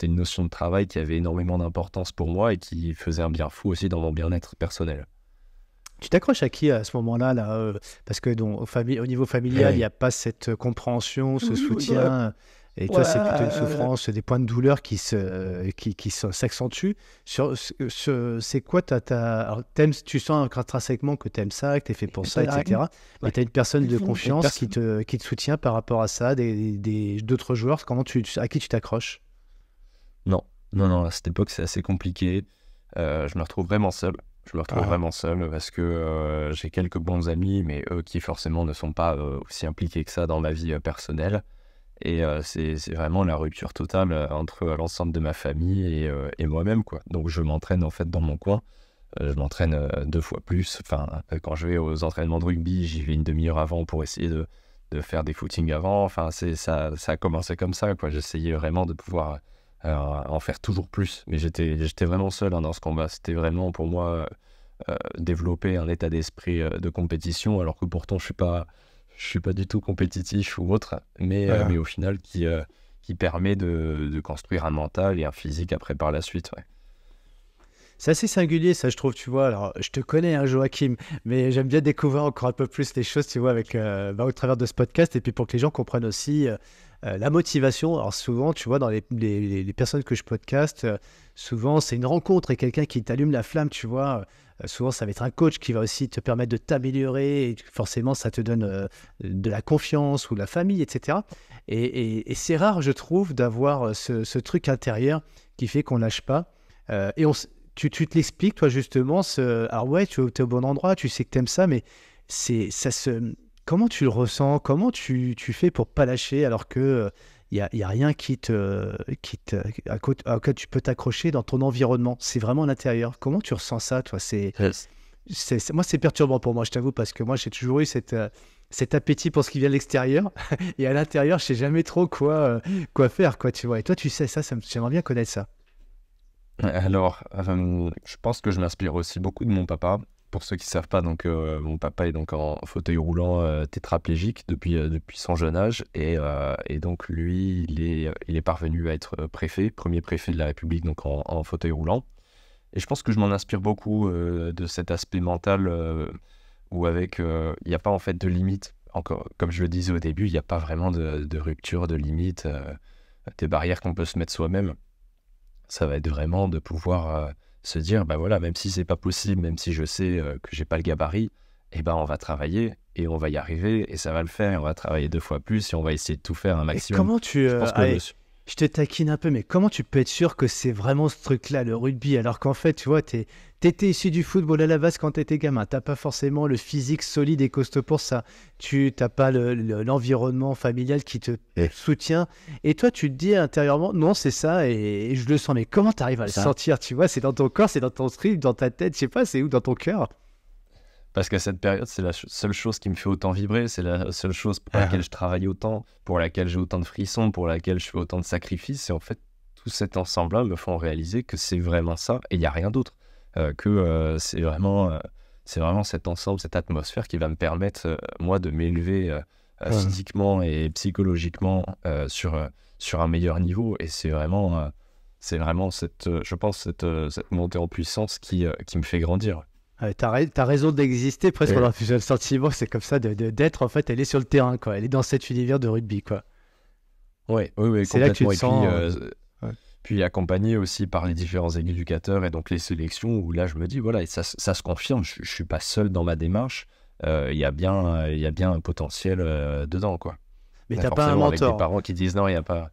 une notion de travail qui avait énormément d'importance pour moi et qui faisait un bien fou aussi dans mon bien-être personnel. Tu t'accroches à qui à ce moment-là là, parce que au niveau familial, il n'y a pas cette compréhension, ce soutien, et toi, c'est plutôt une souffrance, des points de douleur qui s'accentuent. C'est quoi alors, tu sens intrinsèquement que tu aimes ça, que tu es fait pour ça, etc. Mais tu as une personne de confiance qui te soutient par rapport à ça, d'autres joueurs. À qui tu t'accroches? Non, à cette époque, c'est assez compliqué. Je me retrouve vraiment seul. Vraiment seul parce que j'ai quelques bons amis, mais eux qui forcément ne sont pas aussi impliqués que ça dans ma vie personnelle. Et c'est vraiment la rupture totale entre l'ensemble de ma famille et moi-même, quoi. Donc je m'entraîne en fait dans mon coin. Je m'entraîne 2 fois plus. Enfin, quand je vais aux entraînements de rugby, j'y vais une demi-heure avant pour essayer de faire des footings avant. Enfin, ça a commencé comme ça, quoi. J'essayais vraiment de pouvoir en faire toujours plus. Mais j'étais vraiment seul dans ce combat. C'était vraiment pour moi développer un état d'esprit de compétition, alors que pourtant je suis pas du tout compétitif ou autre, mais au final qui permet de construire un mental et un physique après par la suite. Ouais. C'est assez singulier, ça, je trouve, tu vois. Alors, je te connais, hein, Joachim, mais j'aime bien découvrir encore un peu plus les choses, tu vois, au travers de ce podcast, et puis pour que les gens comprennent aussi la motivation. Alors, souvent, tu vois, dans les personnes que je podcaste, souvent, c'est une rencontre et quelqu'un qui t'allume la flamme, tu vois. Souvent, ça va être un coach qui va aussi te permettre de t'améliorer, et forcément, ça te donne de la confiance ou de la famille, etc. Et c'est rare, je trouve, d'avoir ce truc intérieur qui fait qu'on lâche pas. Tu te l'expliques, toi, justement. Alors ouais, tu es au bon endroit, tu sais que tu aimes ça, mais comment tu le ressens? Comment tu fais pour pas lâcher alors que y a rien auquel tu peux t'accrocher dans ton environnement? C'est vraiment à l'intérieur. Comment tu ressens ça, toi? Moi, c'est perturbant pour moi, je t'avoue, parce que moi, j'ai toujours eu cet appétit pour ce qui vient de l'extérieur. Et à l'intérieur, je sais jamais trop quoi faire, quoi, tu vois. Et toi, tu sais ça, j'aimerais bien connaître ça. Alors, je pense que je m'inspire aussi beaucoup de mon papa. Pour ceux qui ne savent pas, donc, mon papa est donc en fauteuil roulant tétraplégique depuis son jeune âge. Et donc, lui, il est parvenu à être premier préfet de la République, donc en fauteuil roulant. Et je pense que je m'en inspire beaucoup de cet aspect mental où il n'y a pas en fait de limite. Encore, comme je le disais au début, il n'y a pas vraiment de rupture, de limite, des barrières qu'on peut se mettre soi-même. Ça va être vraiment de pouvoir se dire, bah voilà, même si c'est pas possible, même si je sais que j'ai pas le gabarit, eh ben on va travailler et on va y arriver et ça va le faire. Et on va travailler 2 fois plus et on va essayer de tout faire un maximum. Et comment tu... je te taquine un peu, mais comment tu peux être sûr que c'est vraiment ce truc-là, le rugby, alors qu'en fait, tu vois, t'étais issu du football à la base quand t'étais gamin. T'as pas forcément le physique solide et costaud pour ça. Tu t'as pas l'environnement familial qui te soutient. Et toi, tu te dis intérieurement, non, c'est ça, et je le sens. Mais comment t'arrives à le sentir, tu vois? C'est dans ton corps, c'est dans ton trip, dans ta tête, je sais pas, c'est où dans ton cœur? Parce qu'à cette période, c'est la seule chose qui me fait autant vibrer, c'est la seule chose pour laquelle je travaille autant, pour laquelle j'ai autant de frissons, pour laquelle je fais autant de sacrifices. Et en fait, tout cet ensemble-là me font réaliser que c'est vraiment ça, et il n'y a rien d'autre. C'est vraiment cet ensemble, cette atmosphère qui va me permettre, moi, de m'élever physiquement et psychologiquement sur un meilleur niveau. Et c'est vraiment je pense, cette montée en puissance qui me fait grandir. T'as raison d'exister, presque on a le sentiment, c'est comme ça, d'être, en fait, elle est sur le terrain, quoi. Elle est dans cet univers de rugby, quoi. Oui, c'est là que tu te complètement. Et sens... puis accompagné aussi par les différents éducateurs et donc les sélections, où là je me dis, voilà, et ça se confirme, je ne suis pas seul dans ma démarche, il y a bien un potentiel dedans, quoi. Mais t'as pas un Avec des mentor. parents qui disent non, il n'y a pas...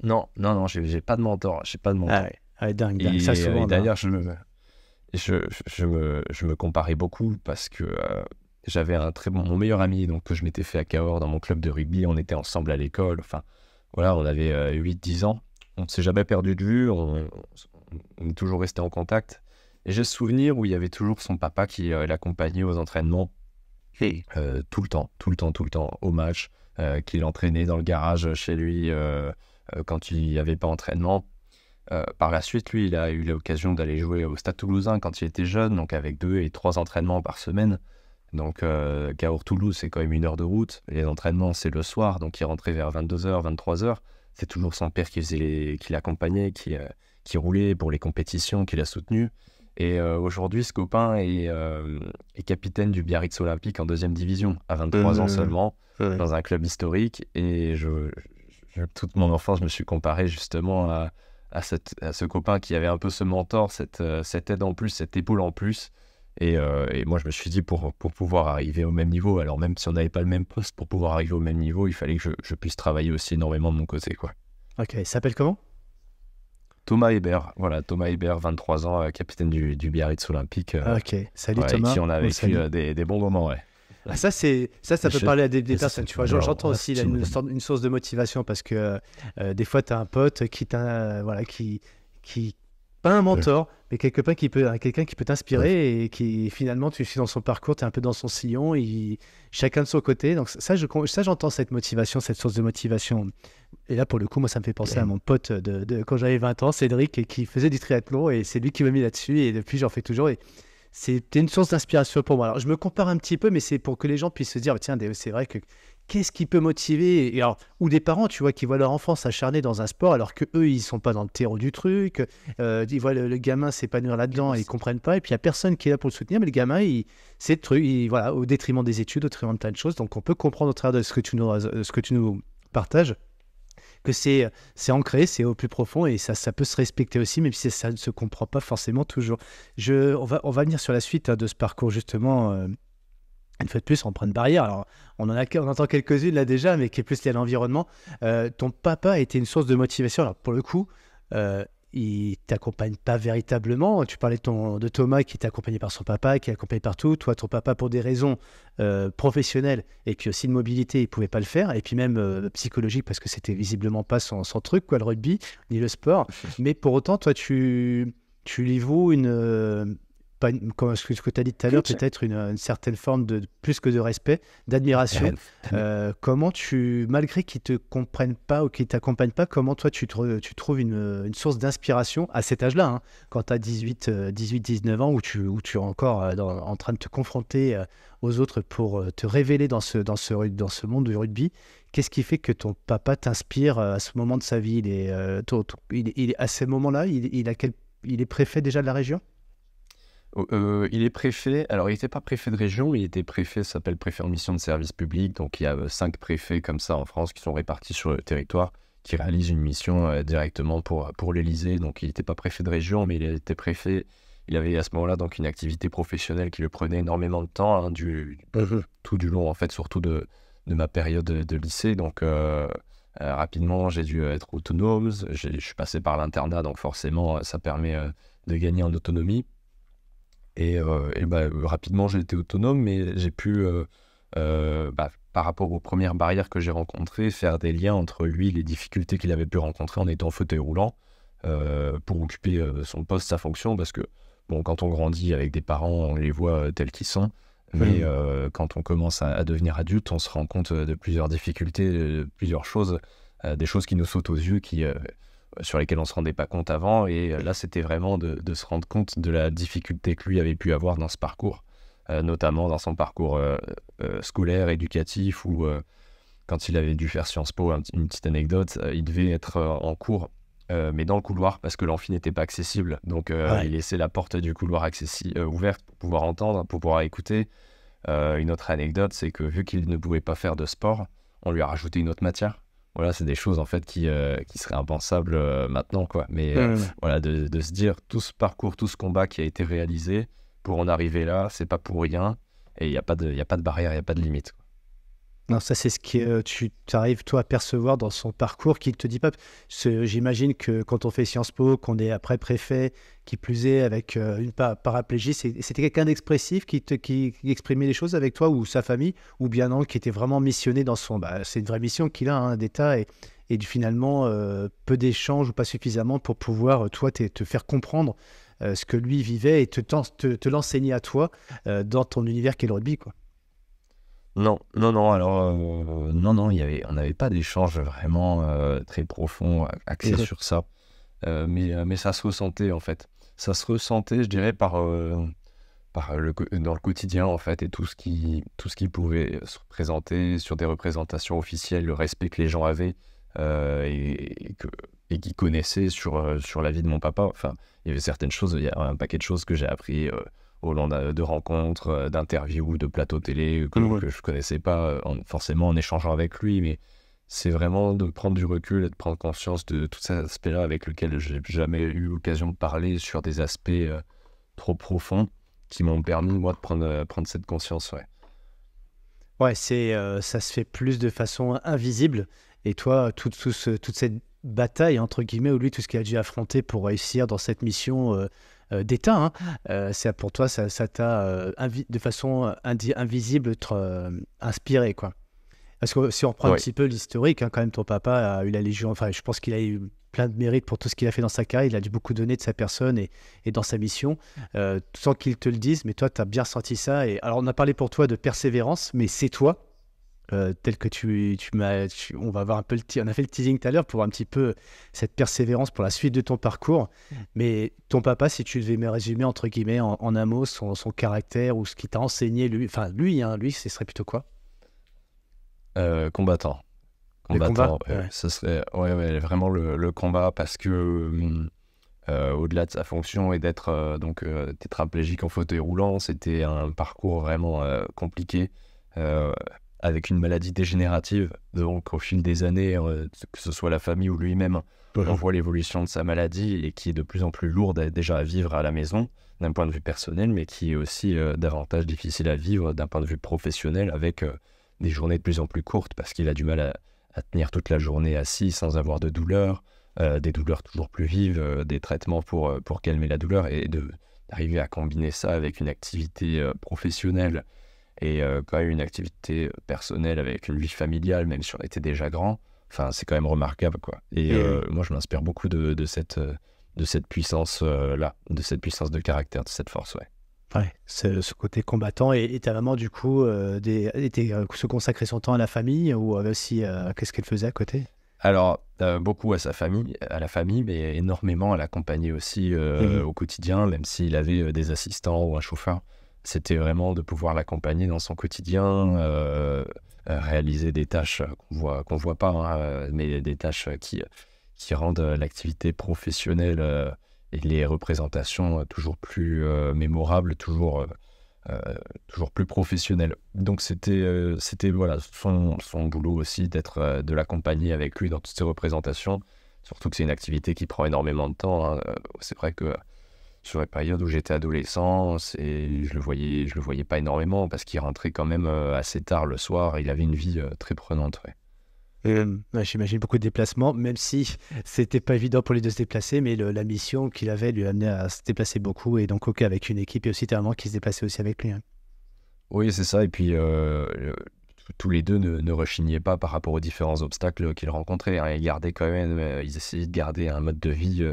Non, j'ai pas de mentor, j'ai pas de mentor. Dingue. Ça, souvent, et d'ailleurs, je me comparais beaucoup parce que j'avais mon meilleur ami donc, que je m'étais fait à Cahors dans mon club de rugby. On était ensemble à l'école. Enfin, voilà, on avait 8-10 ans. On ne s'est jamais perdu de vue. On est toujours resté en contact. Et j'ai ce souvenir où il y avait toujours son papa qui l'accompagnait aux entraînements tout le temps, au match, qui l'entraînait dans le garage chez lui quand il n'y avait pas entraînement. Par la suite, lui, il a eu l'occasion d'aller jouer au Stade Toulousain quand il était jeune, donc avec 2 et 3 entraînements par semaine. Donc, Cahors-Toulouse, c'est quand même 1 heure de route. Les entraînements, c'est le soir, donc il rentrait vers 22h, 23h. C'est toujours son père qui l'accompagnait, qui roulait pour les compétitions, qui l'a soutenu. Et aujourd'hui, ce copain est capitaine du Biarritz Olympique en 2e division, à 23 ans seulement, dans un club historique. Et toute mon enfance, je me suis comparé justement à ce copain qui avait un peu ce mentor, cette aide en plus, cette épaule en plus. Et moi, je me suis dit, pour pouvoir arriver au même niveau, alors même si on n'avait pas le même poste, pour pouvoir arriver au même niveau, il fallait que je puisse travailler aussi énormément de mon côté, quoi. Ok, il s'appelle comment? Thomas Hébert, voilà, Thomas Hébert, 23 ans, capitaine du Biarritz Olympique. Ok, salut Thomas. Avec qui on a vécu des bons moments, ouais. Ça peut parler à des personnes, tu vois. J'entends aussi une source de motivation parce que des fois, tu as un pote qui pas un mentor, mais quelqu'un qui peut t'inspirer et qui finalement, tu suis dans son parcours, tu es un peu dans son sillon, chacun de son côté. Donc ça, j'entends cette motivation, cette source de motivation. Et là, pour le coup, moi, ça me fait penser à mon pote de quand j'avais 20 ans, Cédric, qui faisait du triathlon et c'est lui qui m'a mis là-dessus et depuis, j'en fais toujours. Et c'était une source d'inspiration pour moi. Alors, je me compare un petit peu, mais c'est pour que les gens puissent se dire, tiens, c'est vrai que qu'est-ce qui peut motiver et alors, ou des parents, tu vois, qui voient leur enfant s'acharner dans un sport alors que eux, ils sont pas dans le terreau du truc. Ils voient le gamin s'épanouir là-dedans et ils comprennent pas. Et puis, il y a personne qui est là pour le soutenir, mais le gamin, c'est le truc, voilà, au détriment des études, au détriment de plein de choses. Donc, on peut comprendre au travers de ce que tu nous partages, que c'est ancré, c'est au plus profond et ça peut se respecter aussi, même si ça ne se comprend pas forcément toujours. On va venir sur la suite de ce parcours justement. Une fois de plus, on prend une barrière. Alors, on entend quelques-unes là déjà, mais qui est plus liée à l'environnement. Ton papa a été une source de motivation. Alors, pour le coup, il t'accompagne pas véritablement. Tu parlais de Thomas qui était accompagné par son papa, qui est accompagné partout. Toi, ton papa, pour des raisons professionnelles et puis aussi de mobilité, il pouvait pas le faire. Et puis même psychologique, parce que c'était visiblement pas son truc, quoi, le rugby, ni le sport. Mais pour autant, toi, tu lui voues comme ce que tu as dit tout à l'heure, peut-être une certaine forme de plus que de respect, d'admiration. Comment malgré qu'ils te comprennent pas ou qu'ils t'accompagnent pas, comment toi tu trouves une source d'inspiration à cet âge-là, hein, quand tu as 18-19 ans, où tu es encore en train de te confronter aux autres pour te révéler dans ce monde du rugby. Qu'est-ce qui fait que ton papa t'inspire à ce moment de sa vie? Il est à ce moment-là, il est préfet déjà de la région? Il est préfet, alors il n'était pas préfet de région, il était préfet, ça s'appelle préfet en mission de service public, donc il y a 5 préfets comme ça en France qui sont répartis sur le territoire, qui réalisent une mission directement pour l'Élysée, donc il n'était pas préfet de région, mais il était préfet, il avait à ce moment-là donc une activité professionnelle qui le prenait énormément de temps, hein, tout du long en fait, surtout de ma période de lycée, donc Rapidement, j'ai dû être autonome. Je suis passé par l'internat, donc forcément, ça permet de gagner en autonomie. Et rapidement, j'ai été autonome, mais j'ai pu, par rapport aux premières barrières que j'ai rencontrées, faire des liens entre lui et les difficultés qu'il avait pu rencontrer en étant en fauteuil roulant pour occuper son poste, sa fonction, parce que bon, quand on grandit avec des parents, on les voit tels qu'ils sont, mais quand on commence à devenir adulte, on se rend compte de plusieurs difficultés, de plusieurs choses, des choses qui nous sautent aux yeux, sur lesquelles on ne se rendait pas compte avant. Et là, c'était vraiment de se rendre compte de la difficulté que lui avait pu avoir dans ce parcours, notamment dans son parcours scolaire, éducatif, où quand il avait dû faire Sciences Po, une petite anecdote, il devait être en cours, mais dans le couloir, parce que l'amphi n'était pas accessible. Donc, il laissait la porte du couloir ouverte pour pouvoir entendre, pour pouvoir écouter. Une autre anecdote, c'est que vu qu'il ne pouvait pas faire de sport, on lui a rajouté une autre matière. Voilà, c'est des choses en fait qui seraient impensables maintenant, quoi. Mais voilà, de se dire tout ce parcours, tout ce combat qui a été réalisé pour en arriver là, c'est pas pour rien. Et il n'y a pas de barrière, il n'y a pas de limite. Non, ça c'est ce que tu arrives toi à percevoir dans son parcours qui ne te dit pas. J'imagine que quand on fait Sciences Po, qu'on est après préfet, qui plus est avec une paraplégie, c'était quelqu'un d'expressif qui exprimait les choses avec toi ou sa famille, ou bien non, qui était vraiment missionné dans son... c'est une vraie mission qu'il a d'État et finalement peu d'échanges ou pas suffisamment pour pouvoir toi te faire comprendre ce que lui vivait et te l'enseigner à toi dans ton univers qu'est le rugby, quoi. Non, alors, non, on n'avait pas d'échange vraiment très profond axé sur ça, mais ça se ressentait en fait. Ça se ressentait, je dirais, dans le quotidien en fait, et tout ce qui pouvait se représenter sur des représentations officielles, le respect que les gens avaient et qu'ils connaissaient sur la vie de mon papa. Enfin, il y avait certaines choses, il y a un paquet de choses que j'ai appris au long de rencontres, d'interviews, de plateaux télé que je connaissais pas forcément en échangeant avec lui, mais c'est vraiment de prendre du recul et de prendre conscience de tous ces aspects-là avec lesquels j'ai jamais eu l'occasion de parler sur des aspects trop profonds qui m'ont permis, moi, de prendre cette conscience, ouais. Ouais, ça se fait plus de façon invisible. Et toi, toute cette bataille, entre guillemets, ou lui, tout ce qu'il a dû affronter pour réussir dans cette mission d'État, pour toi, ça t'a de façon invisible inspiré, quoi. Parce que si on reprend un petit peu l'historique, quand même, ton papa a eu la Légion, enfin, je pense qu'il a eu plein de mérites pour tout ce qu'il a fait dans sa carrière, il a dû beaucoup donner de sa personne et dans sa mission, sans qu'il te le dise, mais toi, tu as bien senti ça. Et, alors, on a parlé pour toi de persévérance, mais c'est toi, tel que on va avoir un peu on a fait le teasing tout à l'heure pour voir un petit peu cette persévérance pour la suite de ton parcours. Mais ton papa, si tu devais me résumer entre guillemets en un mot son caractère ou ce qu'il t'a enseigné, lui, ce serait plutôt quoi? Combattant. Ça serait vraiment le combat, parce que au-delà de sa fonction et d'être tétraplégique en fauteuil roulant, c'était un parcours vraiment compliqué, avec une maladie dégénérative. Donc au fil des années, que ce soit la famille ou lui-même, on voit l'évolution de sa maladie et qui est de plus en plus lourde déjà à vivre à la maison d'un point de vue personnel, mais qui est aussi davantage difficile à vivre d'un point de vue professionnel, avec des journées de plus en plus courtes, parce qu'il a du mal à tenir toute la journée assis sans avoir de douleur, des douleurs toujours plus vives, des traitements pour calmer la douleur, et d'arriver à combiner ça avec une activité professionnelle et quand même une activité personnelle avec une vie familiale, même si on était déjà grand. Enfin, c'est quand même remarquable, quoi. Et moi, je m'inspire beaucoup de cette puissance-là, de cette puissance de caractère, de cette force, ouais. Ouais, ce côté combattant. Et ta maman, du coup, se consacrait son temps à la famille, ou aussi qu'est-ce qu'elle faisait à côté? Alors, beaucoup à la famille, mais énormément à l'accompagner aussi au quotidien, même s'il avait des assistants ou un chauffeur. C'était vraiment de pouvoir l'accompagner dans son quotidien, réaliser des tâches qu'on voit pas, mais des tâches qui rendent l'activité professionnelle et les représentations toujours plus mémorables, toujours plus professionnelles. Donc c'était voilà, son boulot aussi, de l'accompagner avec lui dans toutes ses représentations, surtout que c'est une activité qui prend énormément de temps. C'est vrai que sur la période où j'étais adolescent, je le voyais pas énormément, parce qu'il rentrait quand même assez tard le soir. Il avait une vie très prenante, ouais. Ouais, j'imagine beaucoup de déplacements, même si c'était pas évident pour lui de se déplacer, mais la mission qu'il avait lui amenait à se déplacer beaucoup, et donc ok avec une équipe et aussi ta maman qui se déplaçait aussi avec lui. Hein. Oui, c'est ça. Et puis, tous les deux ne rechignaient pas par rapport aux différents obstacles qu'ils rencontraient. Hein. Ils essayaient de garder un mode de vie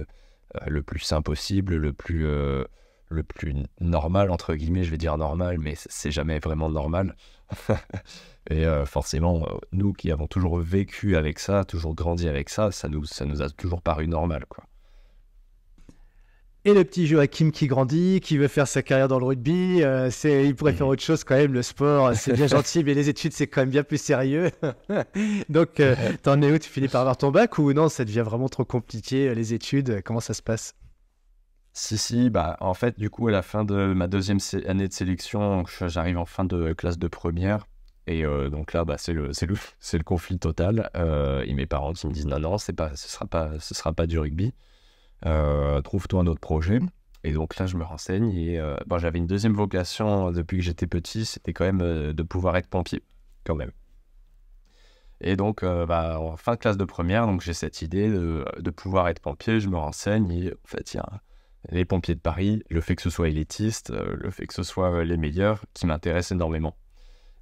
le plus sain possible, le plus normal, entre guillemets. Je vais dire normal, mais c'est jamais vraiment normal. Et forcément, nous qui avons toujours vécu avec ça, toujours grandi avec ça, ça nous a toujours paru normal, quoi. Et le petit Joachim qui grandit, qui veut faire sa carrière dans le rugby, il pourrait faire autre chose quand même, le sport, c'est bien gentil, mais les études, c'est quand même bien plus sérieux. Donc, t'en es où? Tu finis par avoir ton bac ou non, ça devient vraiment trop compliqué, les études, comment ça se passe? Si, bah, en fait, du coup, à la fin de ma deuxième année de sélection, j'arrive en fin de classe de première. Et donc là, bah, c'est le conflit total. Et mes parents qui me disent non, ce sera pas du rugby. Trouve-toi un autre projet. Et donc là, je me renseigne. Et bon, j'avais une deuxième vocation depuis que j'étais petit, c'était quand même de pouvoir être pompier, quand même. Et donc, bah, en fin de classe de première, donc j'ai cette idée de pouvoir être pompier. Je me renseigne et en fait, il y a les pompiers de Paris, le fait que ce soit élitiste, le fait que ce soit les meilleurs, qui m'intéresse énormément.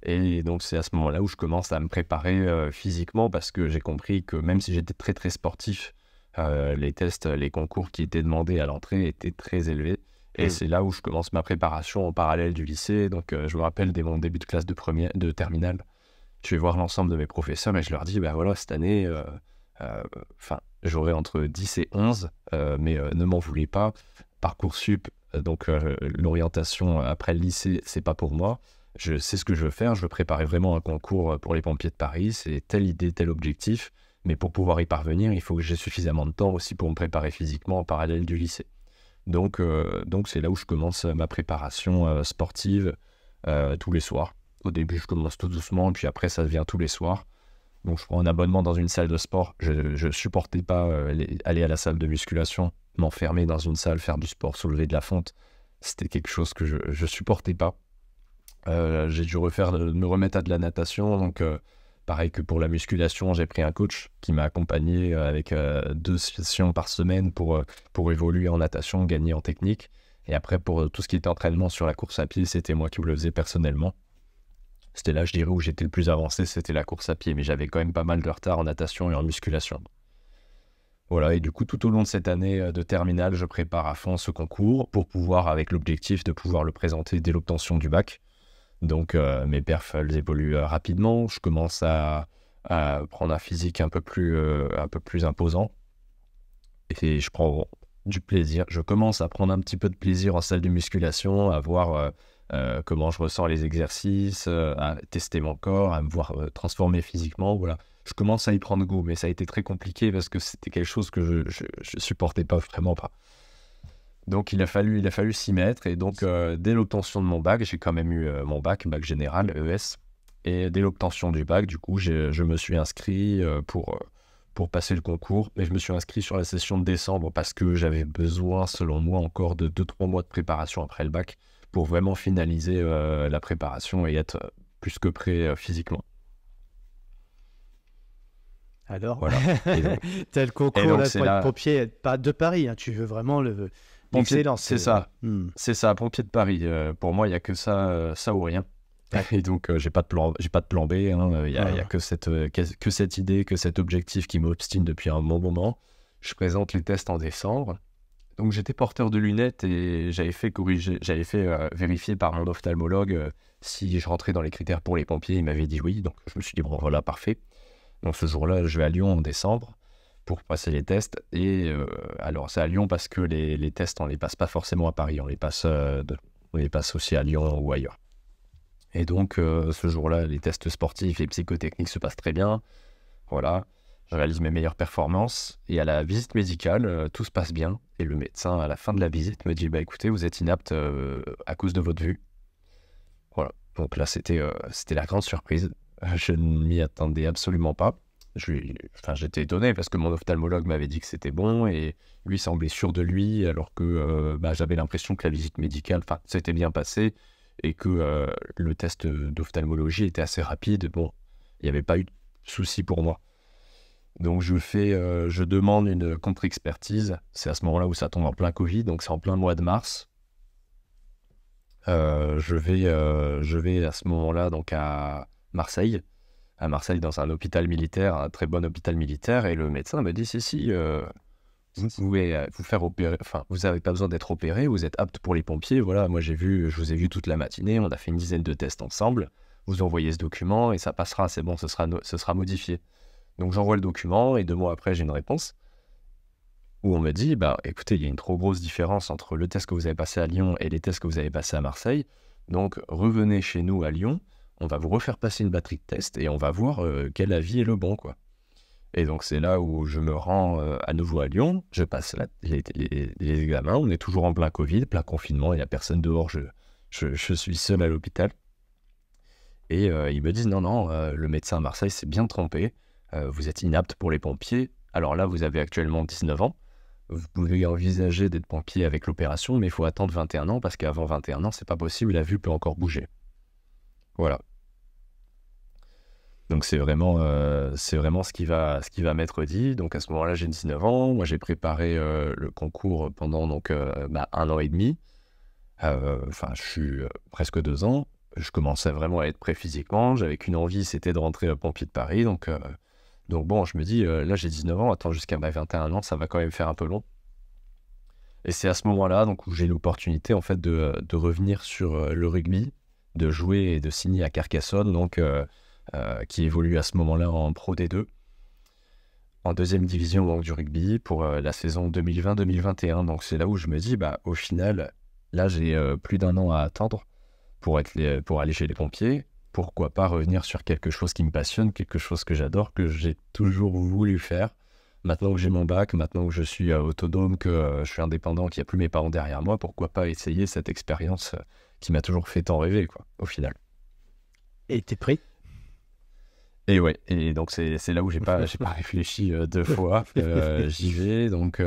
Et donc, c'est à ce moment-là où je commence à me préparer physiquement parce que j'ai compris que même si j'étais très, très sportif, les tests, les concours qui étaient demandés à l'entrée étaient très élevés. Et c'est là où je commence ma préparation en parallèle du lycée. Donc, je me rappelle dès mon début de classe de terminale, je vais voir l'ensemble de mes professeurs et je leur dis, bah voilà, cette année, j'aurai entre 10 et 11, mais ne m'en voulez pas. Parcoursup, donc l'orientation après le lycée, c'est pas pour moi. Je sais ce que je veux faire, je veux préparer vraiment un concours pour les pompiers de Paris, c'est telle idée, tel objectif, mais pour pouvoir y parvenir, il faut que j'ai suffisamment de temps aussi pour me préparer physiquement en parallèle du lycée. Donc c'est là où je commence ma préparation sportive tous les soirs. Au début, je commence tout doucement, puis après, ça devient tous les soirs. Donc, je prends un abonnement dans une salle de sport. Je ne supportais pas aller à la salle de musculation, m'enfermer dans une salle, faire du sport, soulever de la fonte. C'était quelque chose que je ne supportais pas. J'ai dû me remettre à de la natation. Donc, pareil que pour la musculation, j'ai pris un coach qui m'a accompagné avec 2 sessions par semaine pour évoluer en natation, gagner en technique. Et après, pour tout ce qui était entraînement sur la course à pied, c'était moi qui le faisais personnellement. C'était là, je dirais, où j'étais le plus avancé, c'était la course à pied. Mais j'avais quand même pas mal de retard en natation et en musculation. Voilà, et du coup, tout au long de cette année de terminale, je prépare à fond ce concours pour pouvoir, avec l'objectif de pouvoir le présenter dès l'obtention du bac. Donc, mes perfs, elles évoluent rapidement. Je commence à prendre un physique un peu plus imposant. Et je prends du plaisir. Je commence à prendre un petit peu de plaisir en salle de musculation, à voir comment je ressens les exercices, à tester mon corps, à me voir transformer physiquement. Voilà. Je commence à y prendre goût, mais ça a été très compliqué parce que c'était quelque chose que je supportais pas, vraiment pas. Donc il a fallu s'y mettre. Et donc dès l'obtention de mon bac, j'ai quand même eu mon bac général, ES. Et dès l'obtention du bac, du coup, je me suis inscrit pour passer le concours. Mais je me suis inscrit sur la session de décembre parce que j'avais besoin, selon moi, encore de 2-3 mois de préparation après le bac pour vraiment finaliser la préparation et être plus que prêt physiquement. Alors, voilà. T'as le concours là, pour être pompier de Paris, hein, tu veux vraiment l'excellence. C'est ça, c'est ça, pompier de Paris. Pour moi, il n'y a que ça ou rien. Et donc, j'ai pas de plan B. Hein. Il y a que cette idée, que cet objectif qui m'obstine depuis un bon moment. Je présente les tests en décembre. Donc, j'étais porteur de lunettes et j'avais fait vérifier par mon ophtalmologue si je rentrais dans les critères pour les pompiers. Il m'avait dit oui. Donc, je me suis dit, bon, voilà, parfait. Donc, ce jour-là, je vais à Lyon en décembre pour passer les tests. Et alors, c'est à Lyon parce que les tests, on ne les passe pas forcément à Paris. On les passe aussi à Lyon ou ailleurs. Et donc, ce jour-là, les tests sportifs et psychotechniques se passent très bien. Voilà, je réalise mes meilleures performances. Et à la visite médicale, tout se passe bien. Et le médecin, à la fin de la visite, me dit, bah, écoutez, vous êtes inapte à cause de votre vue. Voilà, donc là, c'était la grande surprise. Je ne m'y attendais absolument pas. J'étais étonné parce que mon ophtalmologue m'avait dit que c'était bon et lui semblait sûr de lui alors que j'avais l'impression que la visite médicale s'était bien passée et que le test d'ophtalmologie était assez rapide. Bon, il n'y avait pas eu de souci pour moi. Donc je demande une contre-expertise. C'est à ce moment-là où ça tombe en plein Covid, donc c'est en plein mois de mars. Je vais à ce moment-là donc à Marseille dans un hôpital militaire, un très bon hôpital militaire, et le médecin me dit si, vous pouvez vous faire opérer, enfin vous n'avez pas besoin d'être opéré, vous êtes apte pour les pompiers. Voilà, moi je vous ai vu toute la matinée, on a fait une dizaine de tests ensemble, vous envoyez ce document et ça passera, c'est bon, ce sera modifié. Donc j'envoie le document et 2 mois après j'ai une réponse où on me dit, écoutez, il y a une trop grosse différence entre le test que vous avez passé à Lyon et les tests que vous avez passés à Marseille. Donc revenez chez nous à Lyon, on va vous refaire passer une batterie de tests et on va voir quel avis est le bon, quoi. Et donc c'est là où je me rends à nouveau à Lyon, je passe les examens, on est toujours en plein Covid, plein confinement, il n'y a personne dehors, je suis seul à l'hôpital. Et ils me disent non, le médecin à Marseille s'est bien trompé, vous êtes inapte pour les pompiers. Alors là, vous avez actuellement 19 ans, vous pouvez envisager d'être pompier avec l'opération, mais il faut attendre 21 ans, parce qu'avant 21 ans, c'est pas possible, la vue peut encore bouger. Voilà. Donc c'est vraiment ce qui va m'être dit. Donc à ce moment-là, j'ai 19 ans, moi j'ai préparé le concours pendant 1 an et demi, je suis presque 2 ans. Je commençais vraiment à être prêt physiquement, j'avais qu'une envie, c'était de rentrer pompier de Paris, donc bon, je me dis, là j'ai 19 ans, attends jusqu'à mes 21 ans, ça va quand même faire un peu long. Et c'est à ce moment-là donc, où j'ai l'opportunité en fait de revenir sur le rugby, de jouer et de signer à Carcassonne, donc, qui évolue à ce moment-là en Pro D2, en 2e division donc, du rugby, pour la saison 2020-2021. Donc c'est là où je me dis, au final, là j'ai plus d'1 an à attendre pour aller chez les pompiers. Pourquoi pas revenir sur quelque chose qui me passionne, quelque chose que j'adore, que j'ai toujours voulu faire. Maintenant que j'ai mon bac, maintenant que je suis autonome, que je suis indépendant, qu'il n'y a plus mes parents derrière moi, pourquoi pas essayer cette expérience qui m'a toujours fait tant rêver, quoi, au final. Et t'es pris? Et ouais, et donc c'est là où j'ai pas réfléchi 2 fois. J'y vais, donc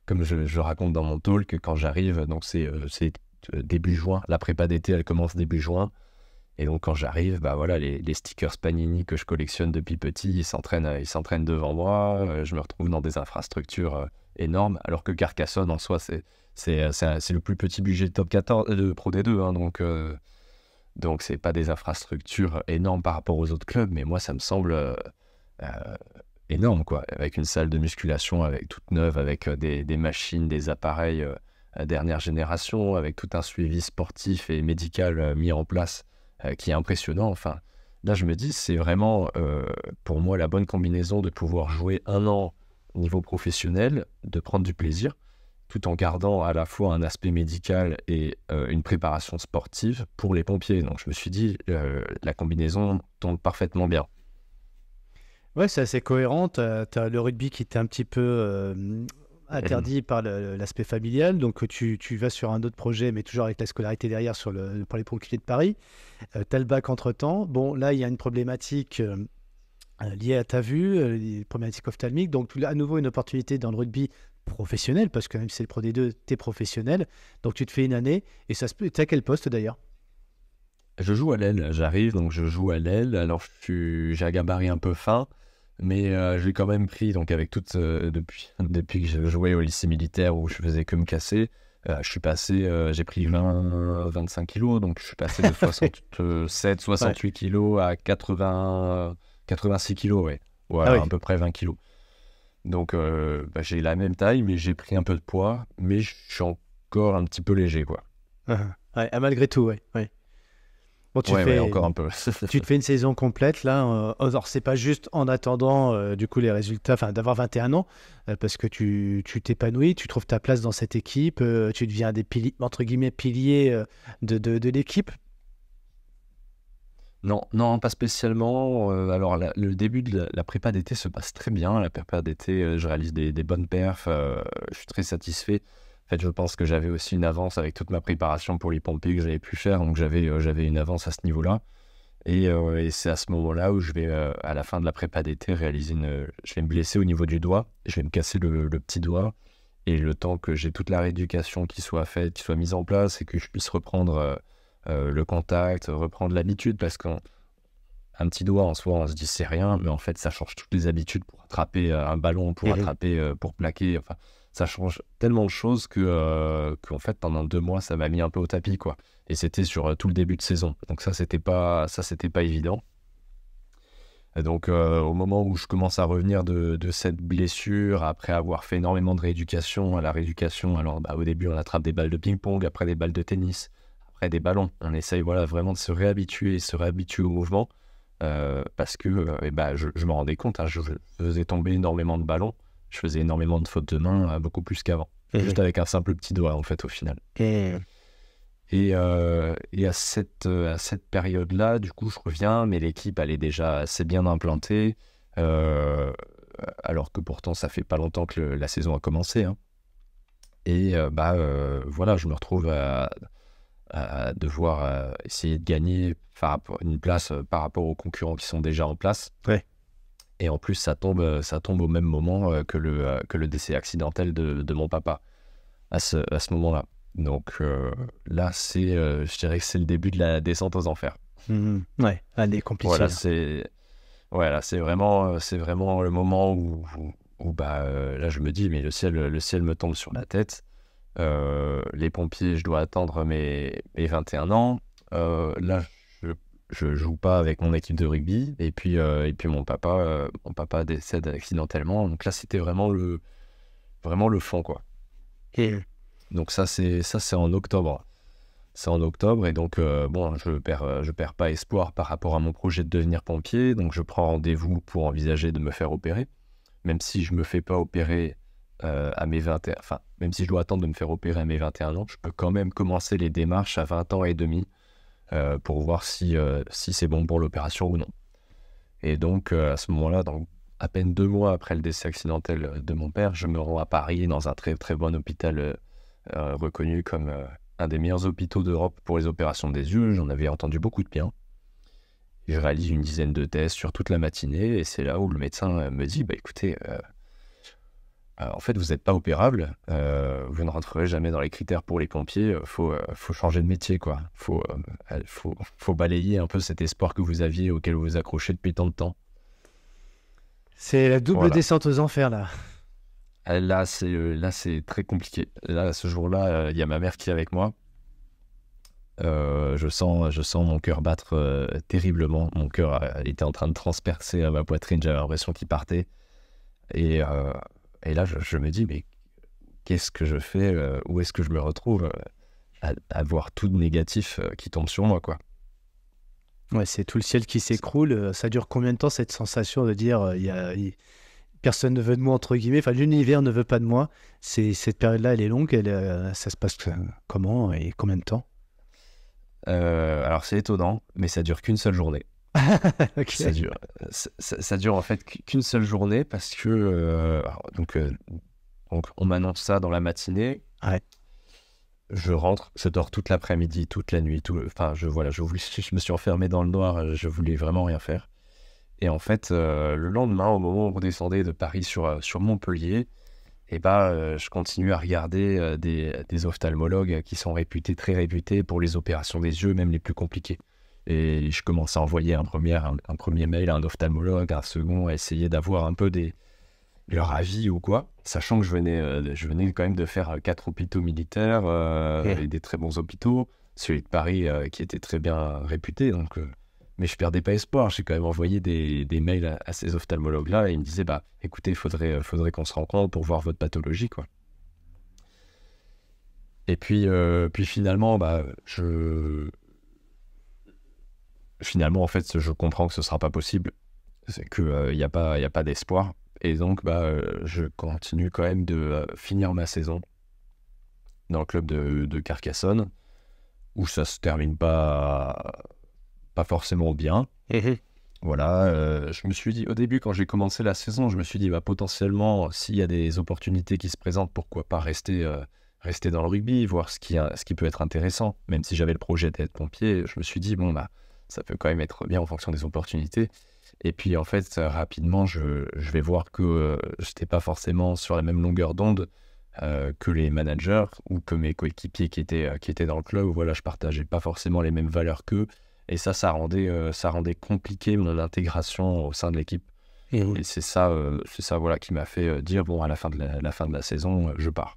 comme je raconte dans mon talk, quand j'arrive, donc c'est début juin, la prépa d'été elle commence début juin. Et donc quand j'arrive, voilà, les stickers Panini que je collectionne depuis petit, ils s'entraînent devant moi. Je me retrouve dans des infrastructures énormes, alors que Carcassonne en soi c'est le plus petit budget de top 14 de Pro D2, hein, donc c'est pas des infrastructures énormes par rapport aux autres clubs, mais moi ça me semble énorme, quoi, avec une salle de musculation avec toute neuve, avec des machines, des appareils dernière génération, avec tout un suivi sportif et médical mis en place, qui est impressionnant. Enfin, là, je me dis, c'est vraiment, pour moi, la bonne combinaison de pouvoir jouer 1 an au niveau professionnel, de prendre du plaisir, tout en gardant à la fois un aspect médical et une préparation sportive pour les pompiers. Donc, je me suis dit, la combinaison tombe parfaitement bien. Ouais, c'est assez cohérent. T'as le rugby qui était un petit peu interdit par l'aspect familial, donc tu vas sur un autre projet, mais toujours avec la scolarité derrière pour les pompiers de Paris. T'as le bac entre-temps. Bon, là, il y a une problématique liée à ta vue, les problématiques ophtalmiques, donc à nouveau une opportunité dans le rugby professionnel, parce que même si c'est le Pro D2, t'es professionnel, donc tu te fais une année, et ça se peut. T'as quel poste d'ailleurs? Je joue à l'aile, j'arrive, donc je joue à l'aile. Alors j'ai un gabarit un peu fin, mais j'ai quand même pris, donc avec depuis que je jouais au lycée militaire où je faisais que me casser, je suis passé, j'ai pris 25 kilos, donc je suis passé de 67, 68 kilos à 86 kilos, ouais. Voilà, à peu près 20 kilos. Donc j'ai la même taille, mais j'ai pris un peu de poids, mais je suis encore un petit peu léger, quoi. Ouais, malgré tout, ouais. Bon, encore un peu. Tu te fais une saison complète là. Alors, c'est pas juste en attendant du coup les résultats, d'avoir 21 ans, parce que tu t'épanouis, tu trouves ta place dans cette équipe, tu deviens des entre guillemets piliers de l'équipe. Non, pas spécialement. Alors, le début de la prépa d'été se passe très bien. La prépa d'été, je réalise des bonnes perfs. Je suis très satisfait. En fait, je pense que j'avais aussi une avance avec toute ma préparation pour les pompiers que j'avais pu faire. Donc, j'avais une avance à ce niveau-là. Et c'est à ce moment-là où je vais, à la fin de la prépa d'été, je vais me blesser au niveau du doigt. Je vais me casser le petit doigt. Et le temps que j'ai toute la rééducation qui soit faite, qui soit mise en place et que je puisse reprendre le contact, reprendre l'habitude, parce que un petit doigt en soi, on se dit c'est rien, mais en fait ça change toutes les habitudes pour attraper un ballon, pour attraper, pour plaquer, enfin ça change tellement de choses qu'en fait pendant 2 mois ça m'a mis un peu au tapis quoi. Et c'était sur tout le début de saison, donc ça c'était pas évident. Et donc au moment où je commence à revenir de cette blessure, après avoir fait énormément de rééducation, à la rééducation, alors au début on attrape des balles de ping-pong, après des balles de tennis, après des ballons, on essaye vraiment de se réhabituer au mouvement. Parce que je me rendais compte, je faisais tomber énormément de ballons, je faisais énormément de fautes de main, beaucoup plus qu'avant, juste avec un simple petit doigt en fait au final. Et à cette période-là, du coup je reviens, mais l'équipe elle est déjà assez bien implantée, alors que pourtant ça fait pas longtemps que la saison a commencé, hein. Et je me retrouve à devoir essayer de gagner une place par rapport aux concurrents qui sont déjà en place. Ouais. Et en plus, ça tombe au même moment que le décès accidentel de mon papa à ce moment-là. Donc là, je dirais que c'est le début de la descente aux enfers. Ouais, elle est compliquée. Voilà, c'est vraiment le moment où là, je me dis, mais le ciel me tombe sur la tête. Les pompiers, je dois attendre mes 21 ans. Là, je joue pas avec mon équipe de rugby. Et puis mon papa décède accidentellement. Donc là, c'était vraiment le fond, quoi. Donc ça, c'est en octobre. C'est en octobre. Et donc, je perds pas espoir par rapport à mon projet de devenir pompier. Donc, je prends rendez-vous pour envisager de me faire opérer. Même si je me fais pas opérer à mes 21... Enfin, même si je dois attendre de me faire opérer à mes 21 ans, je peux quand même commencer les démarches à 20 ans et demi pour voir si c'est bon pour l'opération ou non. Et donc, à ce moment-là, donc, à peine 2 mois après le décès accidentel de mon père, je me rends à Paris dans un très très bon hôpital reconnu comme un des meilleurs hôpitaux d'Europe pour les opérations des yeux. J'en avais entendu beaucoup de bien. Je réalise une dizaine de tests sur toute la matinée et c'est là où le médecin me dit écoutez, en fait, vous n'êtes pas opérable, vous ne rentrerez jamais dans les critères pour les pompiers, faut changer de métier, quoi. Faut balayer un peu cet espoir que vous aviez, auquel vous vous accrochez depuis tant de temps. C'est la double descente aux enfers, là. Là, c'est très compliqué. Là, ce jour-là, il y a ma mère qui est avec moi. Je sens mon cœur battre terriblement. Mon cœur était en train de transpercer ma poitrine, j'avais l'impression qu'il partait. Et là, je me dis, mais qu'est-ce que je fais où est-ce que je me retrouve à voir tout de négatif qui tombe sur moi, quoi. Ouais, c'est tout le ciel qui s'écroule. Ça dure combien de temps, cette sensation de dire personne ne veut de moi, entre guillemets, enfin l'univers ne veut pas de moi. Cette période-là, elle est longue. Ça se passe comment et combien de temps? Alors, c'est étonnant, mais ça dure qu'une seule journée. Okay. Ça dure en fait qu'une seule journée parce que donc on m'annonce ça dans la matinée. Ouais. Je rentre, je dors toute l'après-midi, toute la nuit, je me suis enfermé dans le noir, je voulais vraiment rien faire. Et en fait, le lendemain, au moment où on redescendait de Paris sur Montpellier, je continue à regarder des ophtalmologues qui sont très réputés pour les opérations des yeux, même les plus compliquées. Et je commence à envoyer un premier mail à un ophtalmologue, un second, à essayer d'avoir un peu leur avis ou quoi, sachant que je venais quand même de faire 4 hôpitaux militaires et des très bons hôpitaux, celui de Paris qui était très bien réputé, donc, mais je perdais pas espoir. J'ai quand même envoyé des mails à ces ophtalmologues-là et ils me disaient écoutez, il faudrait qu'on se rencontre pour voir votre pathologie, quoi. Et puis finalement, Finalement, en fait, je comprends que ce ne sera pas possible, c'est qu'il n'y a pas d'espoir. Et donc, je continue quand même de finir ma saison dans le club de Carcassonne, où ça se termine pas forcément bien. Voilà, je me suis dit, au début, quand j'ai commencé la saison, je me suis dit, potentiellement, s'il y a des opportunités qui se présentent, pourquoi pas rester dans le rugby, voir ce qui peut être intéressant. Même si j'avais le projet d'être pompier, je me suis dit, ça peut quand même être bien en fonction des opportunités. Et puis en fait, rapidement, je vais voir que je n'étais pas forcément sur la même longueur d'onde que les managers ou que mes coéquipiers qui étaient dans le club. Voilà, je partageais pas forcément les mêmes valeurs qu'eux. Et ça rendait compliqué mon intégration au sein de l'équipe. Et c'est ça voilà, qui m'a fait dire, bon, à la fin de la saison, je pars.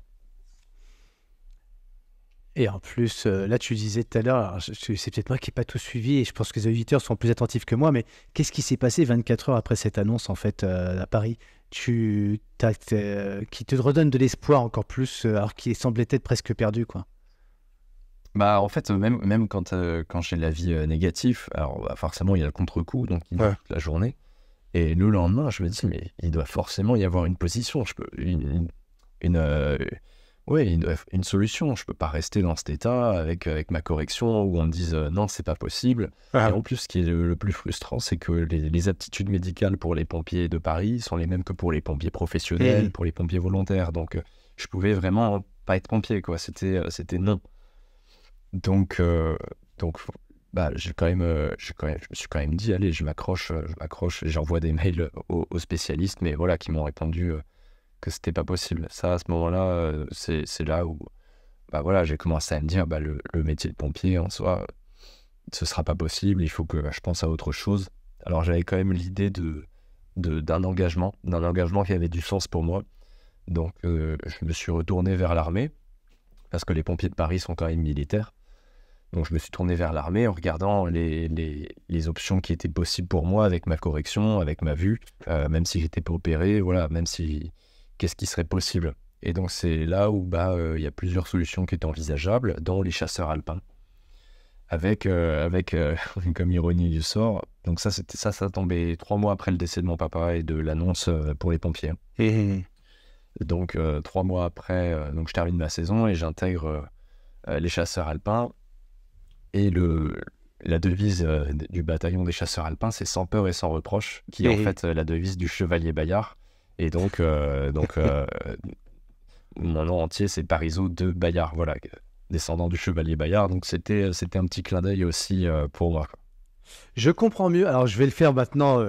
Et en plus, là, tu disais tout à l'heure, alors, c'est peut-être moi qui n'ai pas tout suivi, et je pense que les auditeurs sont plus attentifs que moi, mais qu'est-ce qui s'est passé 24 heures après cette annonce, en fait, à Paris, qui te redonne de l'espoir encore plus, alors qu'il semblait être presque perdu, quoi. Bah, en fait, même quand j'ai l'avis négatif, alors bah, forcément, il y a le contre-coup, donc il toute la journée. Et le lendemain, je me dis, mais il doit forcément y avoir une position, une solution. Je peux pas rester dans cet état avec ma correction où on me dise non, c'est pas possible. Et en plus, ce qui est le plus frustrant, c'est que les aptitudes médicales pour les pompiers de Paris sont les mêmes que pour les pompiers professionnels, pour les pompiers volontaires. Donc, je pouvais vraiment pas être pompier, quoi. C'était non. Donc, bah, je me suis quand même dit, allez, je m'accroche, et j'envoie des mails aux spécialistes, mais voilà, qui m'ont répondu que c'était pas possible. Ça, à ce moment-là, c'est là où, bah voilà, j'ai commencé à me dire, bah le métier de pompier en soi, ce sera pas possible. Il faut que je pense à autre chose. Alors, j'avais quand même l'idée d'un engagement qui avait du sens pour moi. Donc, je me suis retourné vers l'armée parce que les pompiers de Paris sont quand même militaires. Donc, je me suis tourné vers l'armée en regardant les options qui étaient possibles pour moi avec ma correction, avec ma vue, même si j'étais pas opéré, voilà, qu'est-ce qui serait possible. Et donc, c'est là où il y a plusieurs solutions qui étaient envisageables, dont les chasseurs alpins, avec comme ironie du sort. Donc, ça tombait 3 mois après le décès de mon papa et de l'annonce pour les pompiers. Donc, 3 mois après, donc je termine ma saison et j'intègre les chasseurs alpins. Et la devise du bataillon des chasseurs alpins, c'est sans peur et sans reproche, qui est en fait la devise du chevalier Bayard. Et donc mon nom entier, c'est Parisot de Bayard, voilà, descendant du chevalier Bayard. Donc c'était un petit clin d'œil aussi pour moi, quoi. Je comprends mieux. Alors, je vais le faire maintenant.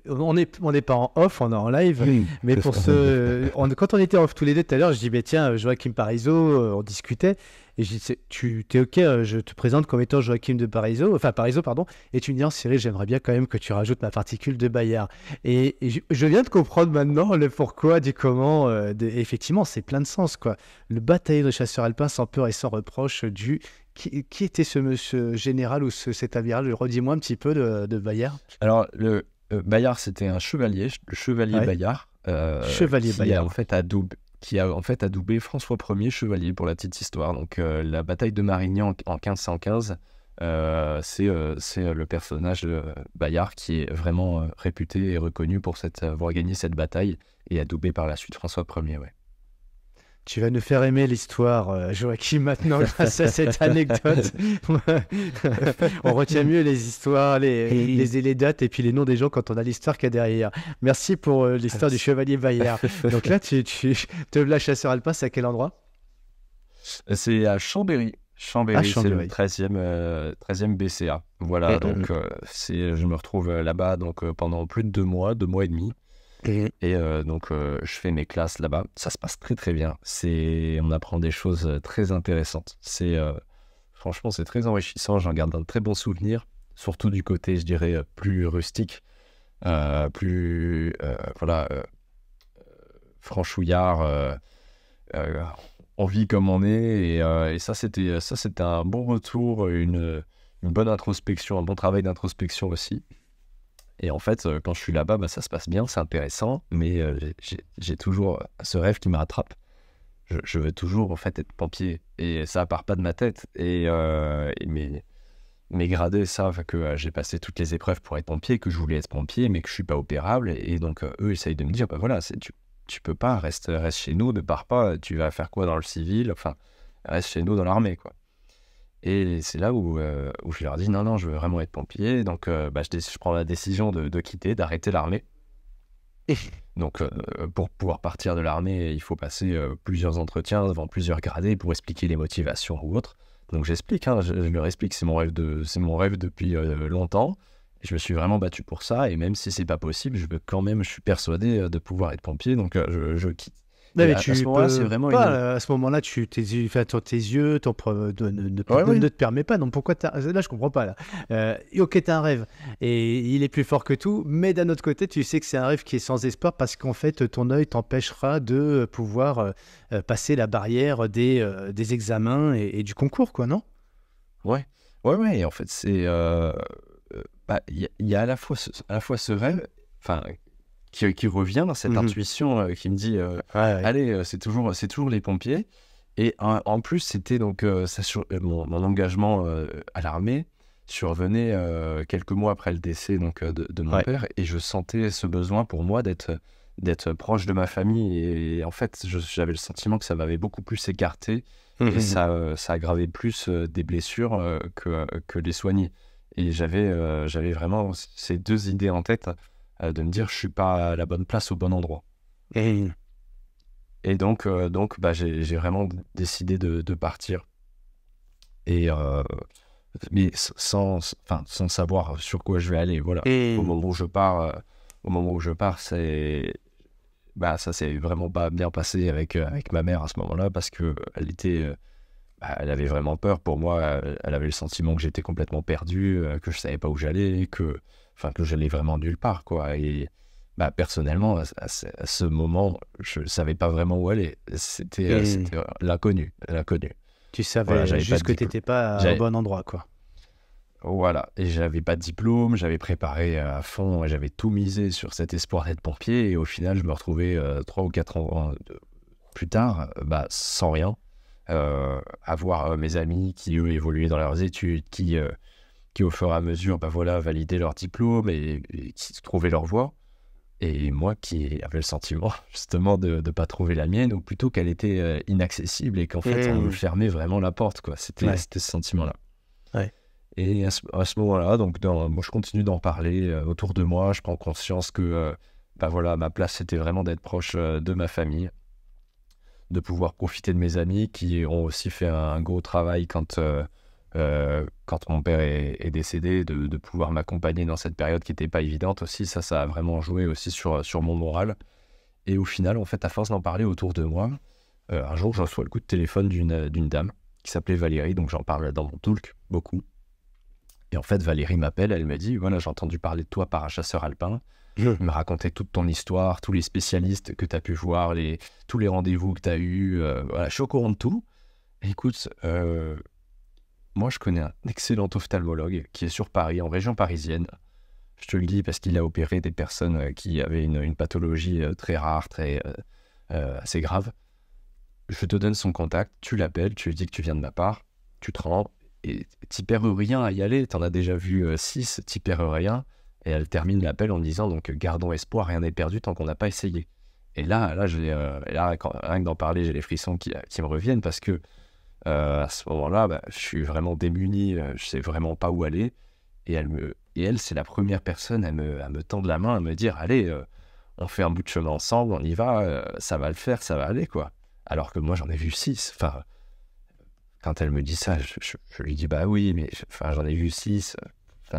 On n'est pas en off, on est en live. Mais pour quand on était en off tous les deux tout à l'heure, je dis, bah, tiens, Joachim Parizeau, on discutait. Et je dis, tu es OK, je te présente comme étant Joachim de Parizeau, pardon. Et tu me dis, non, Cyril, j'aimerais bien quand même que tu rajoutes ma particule de Bayard. Et je viens de comprendre maintenant le pourquoi du comment. Effectivement, c'est plein de sens, quoi. Le bataillon de chasseurs alpins sans peur et sans reproche Qui était ce général ou cet amiral? Redis-moi un petit peu de Bayard. Alors, le Bayard, c'était un chevalier, le chevalier Bayard, qui a en fait adoubé François Ier chevalier, pour la petite histoire. Donc, la bataille de Marignan en 1515, c'est le personnage de Bayard qui est vraiment réputé et reconnu pour avoir gagné cette bataille et adoubé par la suite François Ier, ouais. Tu vas nous faire aimer l'histoire, Joachim, maintenant, grâce à cette anecdote. On retient mieux les histoires, les dates et puis les noms des gens quand on a l'histoire qu'il y a derrière. Merci pour l'histoire du chevalier Bayard. Donc là, le chasseur alpin, c'est à quel endroit? C'est à Chambéry. Chambéry, c'est le 13e BCA. Voilà, donc je me retrouve là-bas pendant plus de 2 mois et demi. Et donc je fais mes classes là-bas, ça se passe très très bien, on apprend des choses très intéressantes, franchement c'est très enrichissant, j'en garde un très bon souvenir, surtout du côté je dirais plus rustique, plus franchouillard, on vit comme on est, et ça c'était un bon retour, une bonne introspection, un bon travail d'introspection aussi. Et en fait, quand je suis là-bas, ça se passe bien, c'est intéressant, mais j'ai toujours ce rêve qui me rattrape. Je veux toujours en fait être pompier, et ça part pas de ma tête. Et mes gradés savent que j'ai passé toutes les épreuves pour être pompier, que je voulais être pompier, mais que je suis pas opérable. Et donc eux essayent de me dire, voilà, tu peux pas, reste chez nous, ne pars pas, tu vas faire quoi dans le civil, enfin, reste chez nous dans l'armée, quoi. Et c'est là où je leur dis non, je veux vraiment être pompier. Donc, je prends la décision de quitter, d'arrêter l'armée. Donc, pour pouvoir partir de l'armée, il faut passer plusieurs entretiens devant plusieurs gradés pour expliquer les motivations ou autres. Donc, j'explique, je leur explique, c'est mon rêve depuis longtemps. Et je me suis vraiment battu pour ça. Et même si c'est pas possible, je suis persuadé de pouvoir être pompier. Donc, je quitte. Mais à ce moment-là, c'est vraiment à ce moment-là, tes yeux, ne te permet pas. Donc pourquoi là, je comprends pas là. Ok, t'as un rêve et il est plus fort que tout, mais d'un autre côté, tu sais que c'est un rêve qui est sans espoir parce qu'en fait, ton œil t'empêchera de pouvoir passer la barrière des examens et du concours, quoi, non? Ouais. Et en fait, c'est il y a à la fois ce rêve, enfin, qui revient dans cette intuition qui me dit allez, c'est toujours les pompiers. Et en plus, c'était donc mon engagement à l'armée survenait quelques mois après le décès donc de mon père, et je sentais ce besoin pour moi d'être proche de ma famille, et en fait j'avais le sentiment que ça m'avait beaucoup plus écarté, et ça aggravait plus des blessures que les soigner. Et j'avais vraiment ces deux idées en tête, de me dire je suis pas à la bonne place au bon endroit. Et donc j'ai vraiment décidé de partir, et mais sans savoir sur quoi je vais aller, voilà. Au moment où je pars, ça s'est vraiment pas bien passé avec ma mère à ce moment-là, parce que elle avait vraiment peur pour moi. Elle avait le sentiment que j'étais complètement perdu, que je savais pas où j'allais, que j'allais vraiment nulle part, quoi. Et personnellement, à ce moment, je savais pas vraiment où aller. C'était l'inconnu. Tu savais juste que t'étais pas au bon endroit, quoi. Voilà, et j'avais pas de diplôme, j'avais préparé à fond, j'avais tout misé sur cet espoir d'être pompier, et au final, je me retrouvais 3 ou 4 ans plus tard, sans rien. Avoir mes amis qui, eux, évoluaient dans leurs études, qui au fur et à mesure validaient leur diplôme et qui trouvaient leur voie, et moi qui avais le sentiment justement de ne pas trouver la mienne, ou plutôt qu'elle était inaccessible, et qu'en fait on me fermait vraiment la porte, quoi. C'était ce sentiment-là. Et à ce moment-là, donc moi je continue d'en parler autour de moi. Je prends conscience que ma place, c'était vraiment d'être proche de ma famille, de pouvoir profiter de mes amis qui ont aussi fait un gros travail quand mon père est décédé, de pouvoir m'accompagner dans cette période qui n'était pas évidente aussi. Ça a vraiment joué aussi sur mon moral. Et au final, en fait, à force d'en parler autour de moi, un jour, je reçois le coup de téléphone d'une dame qui s'appelait Valérie, donc j'en parle dans mon talk beaucoup. Et en fait, Valérie m'appelle, elle me dit, voilà, j'ai entendu parler de toi par un chasseur alpin. Elle me racontait toute ton histoire, tous les spécialistes que tu as pu voir, tous les rendez-vous que tu as eus. Voilà, je suis au courant de tout. Et écoute, moi, je connais un excellent ophtalmologue qui est sur Paris, en région parisienne. Je te le dis parce qu'il a opéré des personnes qui avaient une pathologie très rare, assez grave. Je te donne son contact, tu l'appelles, tu lui dis que tu viens de ma part, tu te rends, et t'y perds rien à y aller. T'en as déjà vu 6, t'y perds rien. Et elle termine l'appel en disant, donc, gardons espoir, rien n'est perdu tant qu'on n'a pas essayé. Et là, rien que d'en parler, j'ai les frissons qui me reviennent, parce que à ce moment-là, je suis vraiment démuni, je sais vraiment pas où aller. Et elle, c'est la première personne à me tendre la main, à me dire, allez, on fait un bout de chemin ensemble, on y va, ça va le faire, ça va aller, quoi. Alors que moi, j'en ai vu 6. Enfin, quand elle me dit ça, je lui dis, bah oui, mais j'en ai vu 6,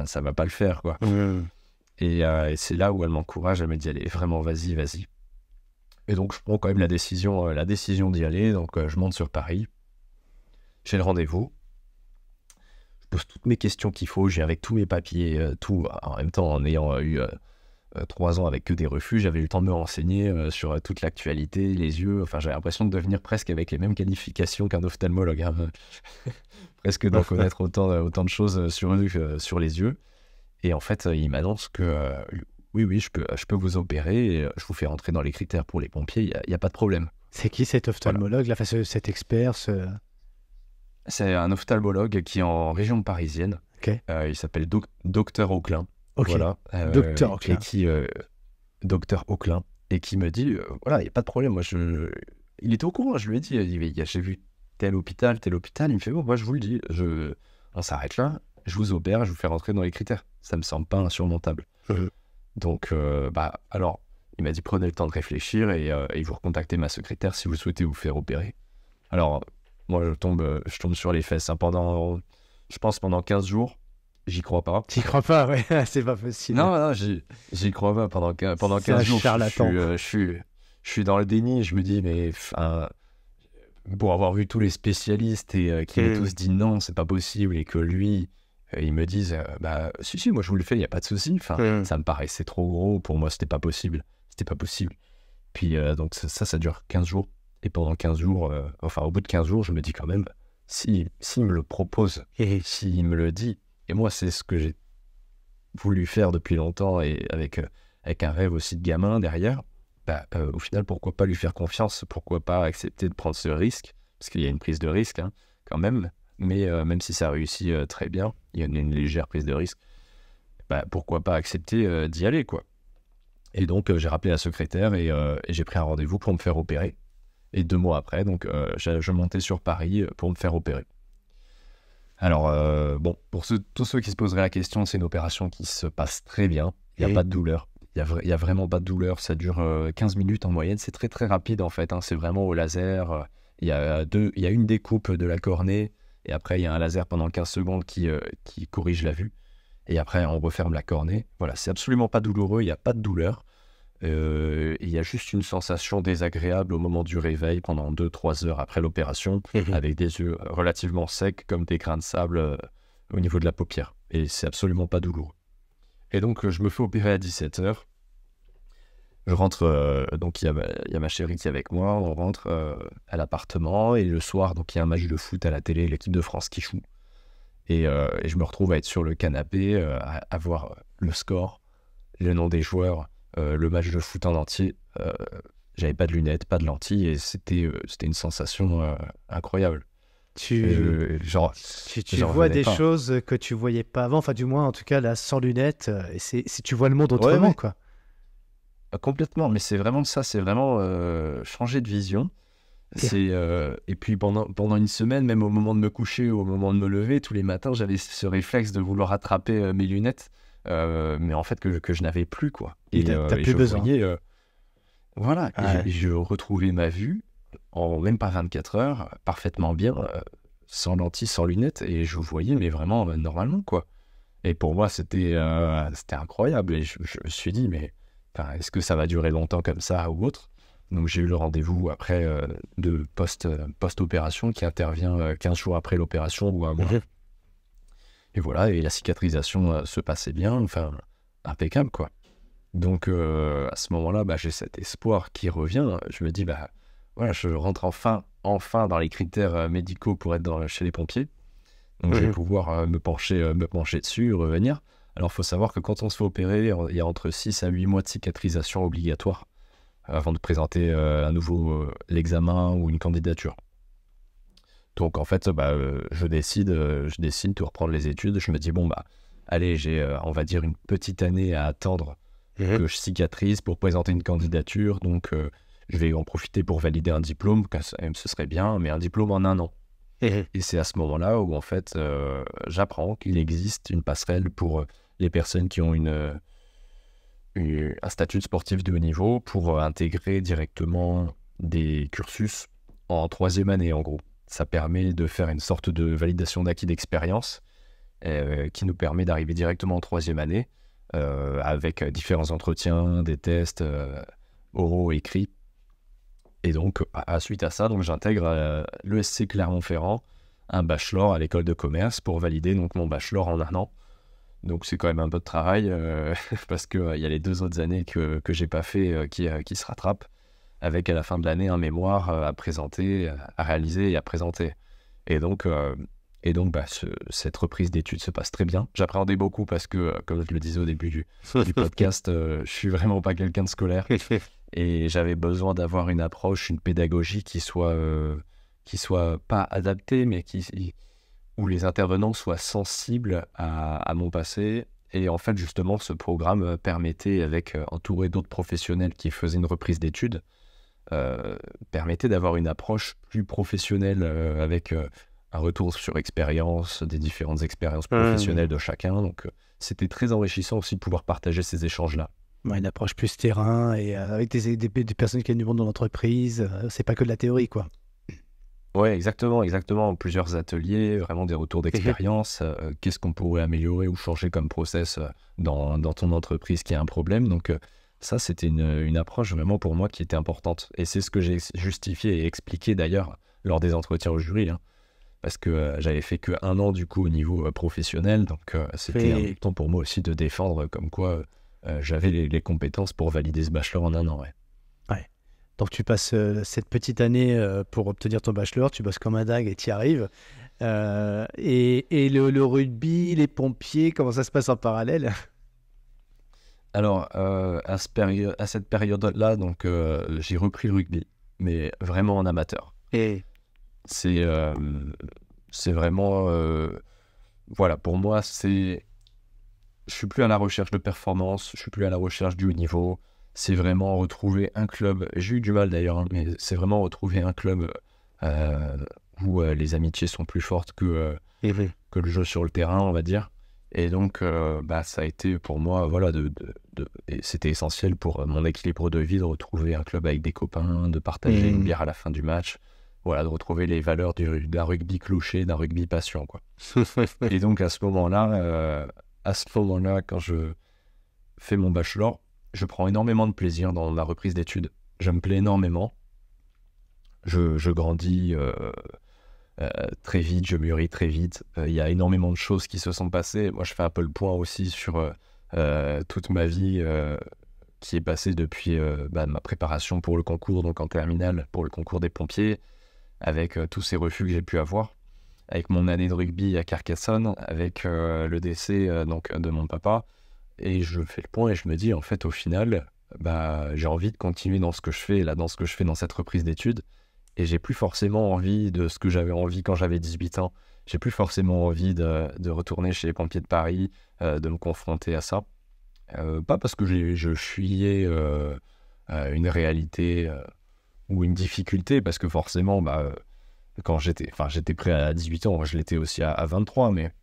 ça va pas le faire, quoi. Et c'est là où elle m'encourage, elle me dit, allez, vraiment, vas-y. Et donc, je prends quand même la décision d'y aller. Donc, je monte sur Paris. J'ai le rendez-vous. Je pose toutes mes questions qu'il faut. J'ai avec tous mes papiers, tout. En même temps, en ayant eu 3 ans avec que des refus, j'avais eu le temps de me renseigner sur toute l'actualité, les yeux. Enfin, j'avais l'impression de devenir presque avec les mêmes qualifications qu'un ophtalmologue. Hein. Presque d'en connaître autant de choses sur eux, sur les yeux. Et en fait, il m'annonce que oui, je peux vous opérer, et je vous fais rentrer dans les critères pour les pompiers, il n'y a pas de problème. C'est qui cet ophtalmologue, là, cet expert C'est un ophtalmologue qui est en région parisienne. Okay. Il s'appelle Docteur Auclin. Okay. Voilà. Docteur Auclin. Docteur Auclin. Et qui me dit, voilà, il n'y a pas de problème. Moi, il était au courant, je lui ai dit, j'ai vu tel hôpital. Il me fait, bon, moi, je vous le dis, on s'arrête là, je vous opère, je vous fais rentrer dans les critères. Ça me semble pas insurmontable. Donc, alors, il m'a dit, prenez le temps de réfléchir, et vous recontactez ma secrétaire si vous souhaitez vous faire opérer. Alors, moi, je tombe sur les fesses. Hein, pendant 15 jours, j'y crois pas. T'y crois pas, ouais, c'est pas possible. Non, j'y crois pas. Pendant 15 jours, charlatan. je je suis dans le déni, je me dis, mais pour avoir vu tous les spécialistes et qui m'ont tous dit non, c'est pas possible, et que lui, ils me disent, si, moi je vous le fais, il n'y a pas de souci. Enfin, ça me paraissait trop gros, pour moi, c'était pas possible. Puis donc ça dure 15 jours. Et pendant 15 jours, au bout de 15 jours, je me dis quand même, s'il me le propose, s'il me le dit, et moi, c'est ce que j'ai voulu faire depuis longtemps, et avec un rêve aussi de gamin derrière, au final, pourquoi pas lui faire confiance, pourquoi pas accepter de prendre ce risque, parce qu'il y a une prise de risque, hein, quand même, mais même si ça réussit très bien, il y a une légère prise de risque, pourquoi pas accepter d'y aller, quoi. Et donc, j'ai rappelé la secrétaire et j'ai pris un rendez-vous pour me faire opérer. Et 2 mois après, donc, je montais sur Paris pour me faire opérer. Alors, pour tous ceux qui se poseraient la question, c'est une opération qui se passe très bien. Il n'y a pas de douleur. Il y a vraiment pas de douleur. Ça dure 15 minutes en moyenne. C'est très, très rapide, en fait, hein. C'est vraiment au laser. Il y a une découpe de la cornée. Et après, il y a un laser pendant 15 secondes qui corrige la vue. Et après, on referme la cornée. Voilà, c'est absolument pas douloureux. Il n'y a pas de douleur. Il y a juste une sensation désagréable au moment du réveil pendant 2-3 heures après l'opération, avec des yeux relativement secs comme des grains de sable au niveau de la paupière. Et c'est absolument pas douloureux. Et donc, je me fais opérer à 17h. Je rentre, donc il y a ma chérie qui est avec moi. On rentre à l'appartement. Et le soir, donc il y a un match de foot à la télé, l'équipe de France qui joue. Et je me retrouve à être sur le canapé, à voir le score, le nom des joueurs, le match de foot en entier. J'avais pas de lunettes, pas de lentilles, et c'était une sensation incroyable. Tu vois des choses que tu voyais pas avant, enfin du moins en tout cas là sans lunettes, et si tu vois le monde autrement, ouais. quoi. Complètement, mais c'est vraiment ça, c'est vraiment changer de vision. Et puis pendant une semaine, même au moment de me coucher ou au moment de me lever, tous les matins, j'avais ce réflexe de vouloir attraper mes lunettes, mais en fait que je n'avais plus, quoi. Et t'as plus besoin. Voyais, voilà, et je retrouvais ma vue en même pas 24 heures, parfaitement bien, sans lentilles, sans lunettes, et je voyais, mais vraiment normalement, quoi. Et pour moi, c'était incroyable, et je me suis dit, mais est-ce que ça va durer longtemps comme ça ou autre? Donc j'ai eu le rendez-vous après de post-opération qui intervient 15 jours après l'opération ou un mois. Et voilà, et la cicatrisation se passait bien, enfin, impeccable, quoi. Donc à ce moment-là, j'ai cet espoir qui revient. Je me dis, voilà, je rentre enfin dans les critères médicaux pour être chez les pompiers. Donc je vais pouvoir me pencher dessus, revenir. Alors il faut savoir que quand on se fait opérer, il y a entre 6 à 8 mois de cicatrisation obligatoire avant de présenter à nouveau l'examen ou une candidature. Donc en fait, je décide de reprendre les études. Je me dis, allez, j'ai, on va dire, une petite année à attendre que je cicatrise pour présenter une candidature. Donc je vais en profiter pour valider un diplôme, ce serait bien, mais un diplôme en 1 an. Et c'est à ce moment-là où en fait, j'apprends qu'il existe une passerelle pour les personnes qui ont un statut de sportif de haut niveau pour intégrer directement des cursus en 3e année, en gros. Ça permet de faire une sorte de validation d'acquis d'expérience qui nous permet d'arriver directement en 3e année avec différents entretiens, des tests oraux, écrits. Et donc, suite à ça, donc, j'intègre l'ESC Clermont-Ferrand, un bachelor à l'école de commerce pour valider donc, mon bachelor en 1 an. Donc c'est quand même un peu de travail parce qu'il y a les 2 autres années que j'ai pas fait qui se rattrapent, avec à la fin de l'année un mémoire à présenter, à réaliser et à présenter. Et donc cette reprise d'études se passe très bien. J'appréhendais beaucoup parce que, comme je le disais au début du podcast, je suis vraiment pas quelqu'un de scolaire et j'avais besoin d'avoir une approche, une pédagogie qui soit pas adaptée, mais où les intervenants soient sensibles à mon passé. Et en fait, justement, ce programme permettait, entouré d'autres professionnels qui faisaient une reprise d'études, permettait d'avoir une approche plus professionnelle avec un retour sur expérience, des différentes expériences professionnelles de chacun. Donc, c'était très enrichissant aussi de pouvoir partager ces échanges-là. Une approche plus terrain et avec des personnes qui viennent du monde de l'entreprise. C'est pas que de la théorie, quoi. Ouais, exactement. Plusieurs ateliers, vraiment des retours d'expérience. Qu'est-ce qu'on pourrait améliorer ou changer comme process dans ton entreprise qui a un problème. Donc Ça, c'était une approche vraiment pour moi qui était importante. Et c'est ce que j'ai justifié et expliqué d'ailleurs lors des entretiens au jury, hein. Parce que j'avais fait que 1 an du coup au niveau professionnel, donc c'était important pour moi aussi de défendre comme quoi j'avais les compétences pour valider ce bachelor en 1 an. Ouais. Donc tu passes cette petite année pour obtenir ton bachelor, tu bosses comme un dingue et tu y arrives. Et le rugby, les pompiers, comment ça se passe en parallèle? Alors à cette période-là, donc j'ai repris le rugby, mais vraiment en amateur. C'est vraiment voilà, pour moi je suis plus à la recherche de performance, je suis plus à la recherche du haut niveau. C'est vraiment retrouver un club. J'ai eu du mal d'ailleurs, hein, mais c'est vraiment retrouver un club où les amitiés sont plus fortes que le jeu sur le terrain, on va dire. Et donc, ça a été pour moi, voilà, et c'était essentiel pour mon équilibre de vie de retrouver un club avec des copains, de partager une bière à la fin du match, voilà, de retrouver les valeurs d'un rugby clocher, d'un rugby passion, quoi. Et donc à ce moment-là, quand je fais mon bachelor, je prends énormément de plaisir dans ma reprise d'études. Je me plais énormément. Je grandis très vite, je mûris très vite. Il y a énormément de choses qui se sont passées. Moi, je fais un peu le point aussi sur toute ma vie qui est passée depuis ma préparation pour le concours, donc en terminale, pour le concours des pompiers, avec tous ces refus que j'ai pu avoir, avec mon année de rugby à Carcassonne, avec le décès donc, de mon papa. Et je fais le point et je me dis, en fait, au final, j'ai envie de continuer dans ce que je fais, là, dans ce que je fais dans cette reprise d'études. Et j'ai plus forcément envie de ce que j'avais envie quand j'avais 18 ans. J'ai plus forcément envie de retourner chez les pompiers de Paris, de me confronter à ça. Pas parce que je fuyais une réalité ou une difficulté, parce que forcément, quand j'étais prêt à 18 ans, je l'étais aussi à 23, mais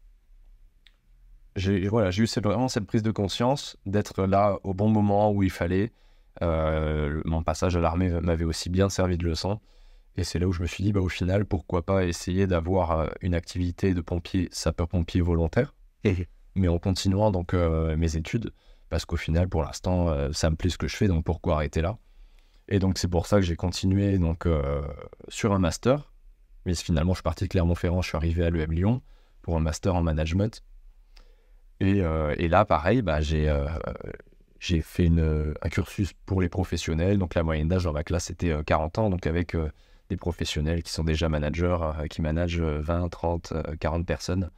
j'ai eu vraiment cette prise de conscience d'être là au bon moment où il fallait. Mon passage à l'armée m'avait aussi bien servi de leçon. Et c'est là où je me suis dit, au final, pourquoi pas essayer d'avoir une activité de pompier, sapeur-pompier volontaire, mais en continuant donc mes études, parce qu'au final, pour l'instant, ça me plaît ce que je fais, donc pourquoi arrêter là? Et donc c'est pour ça que j'ai continué donc, sur un master, mais finalement je suis parti de Clermont-Ferrand, je suis arrivé à l'EM Lyon pour un master en management. Et là, pareil, j'ai fait un cursus pour les professionnels, donc la moyenne d'âge dans ma classe était 40 ans, donc avec des professionnels qui sont déjà managers, qui managent 20, 30, 40 personnes.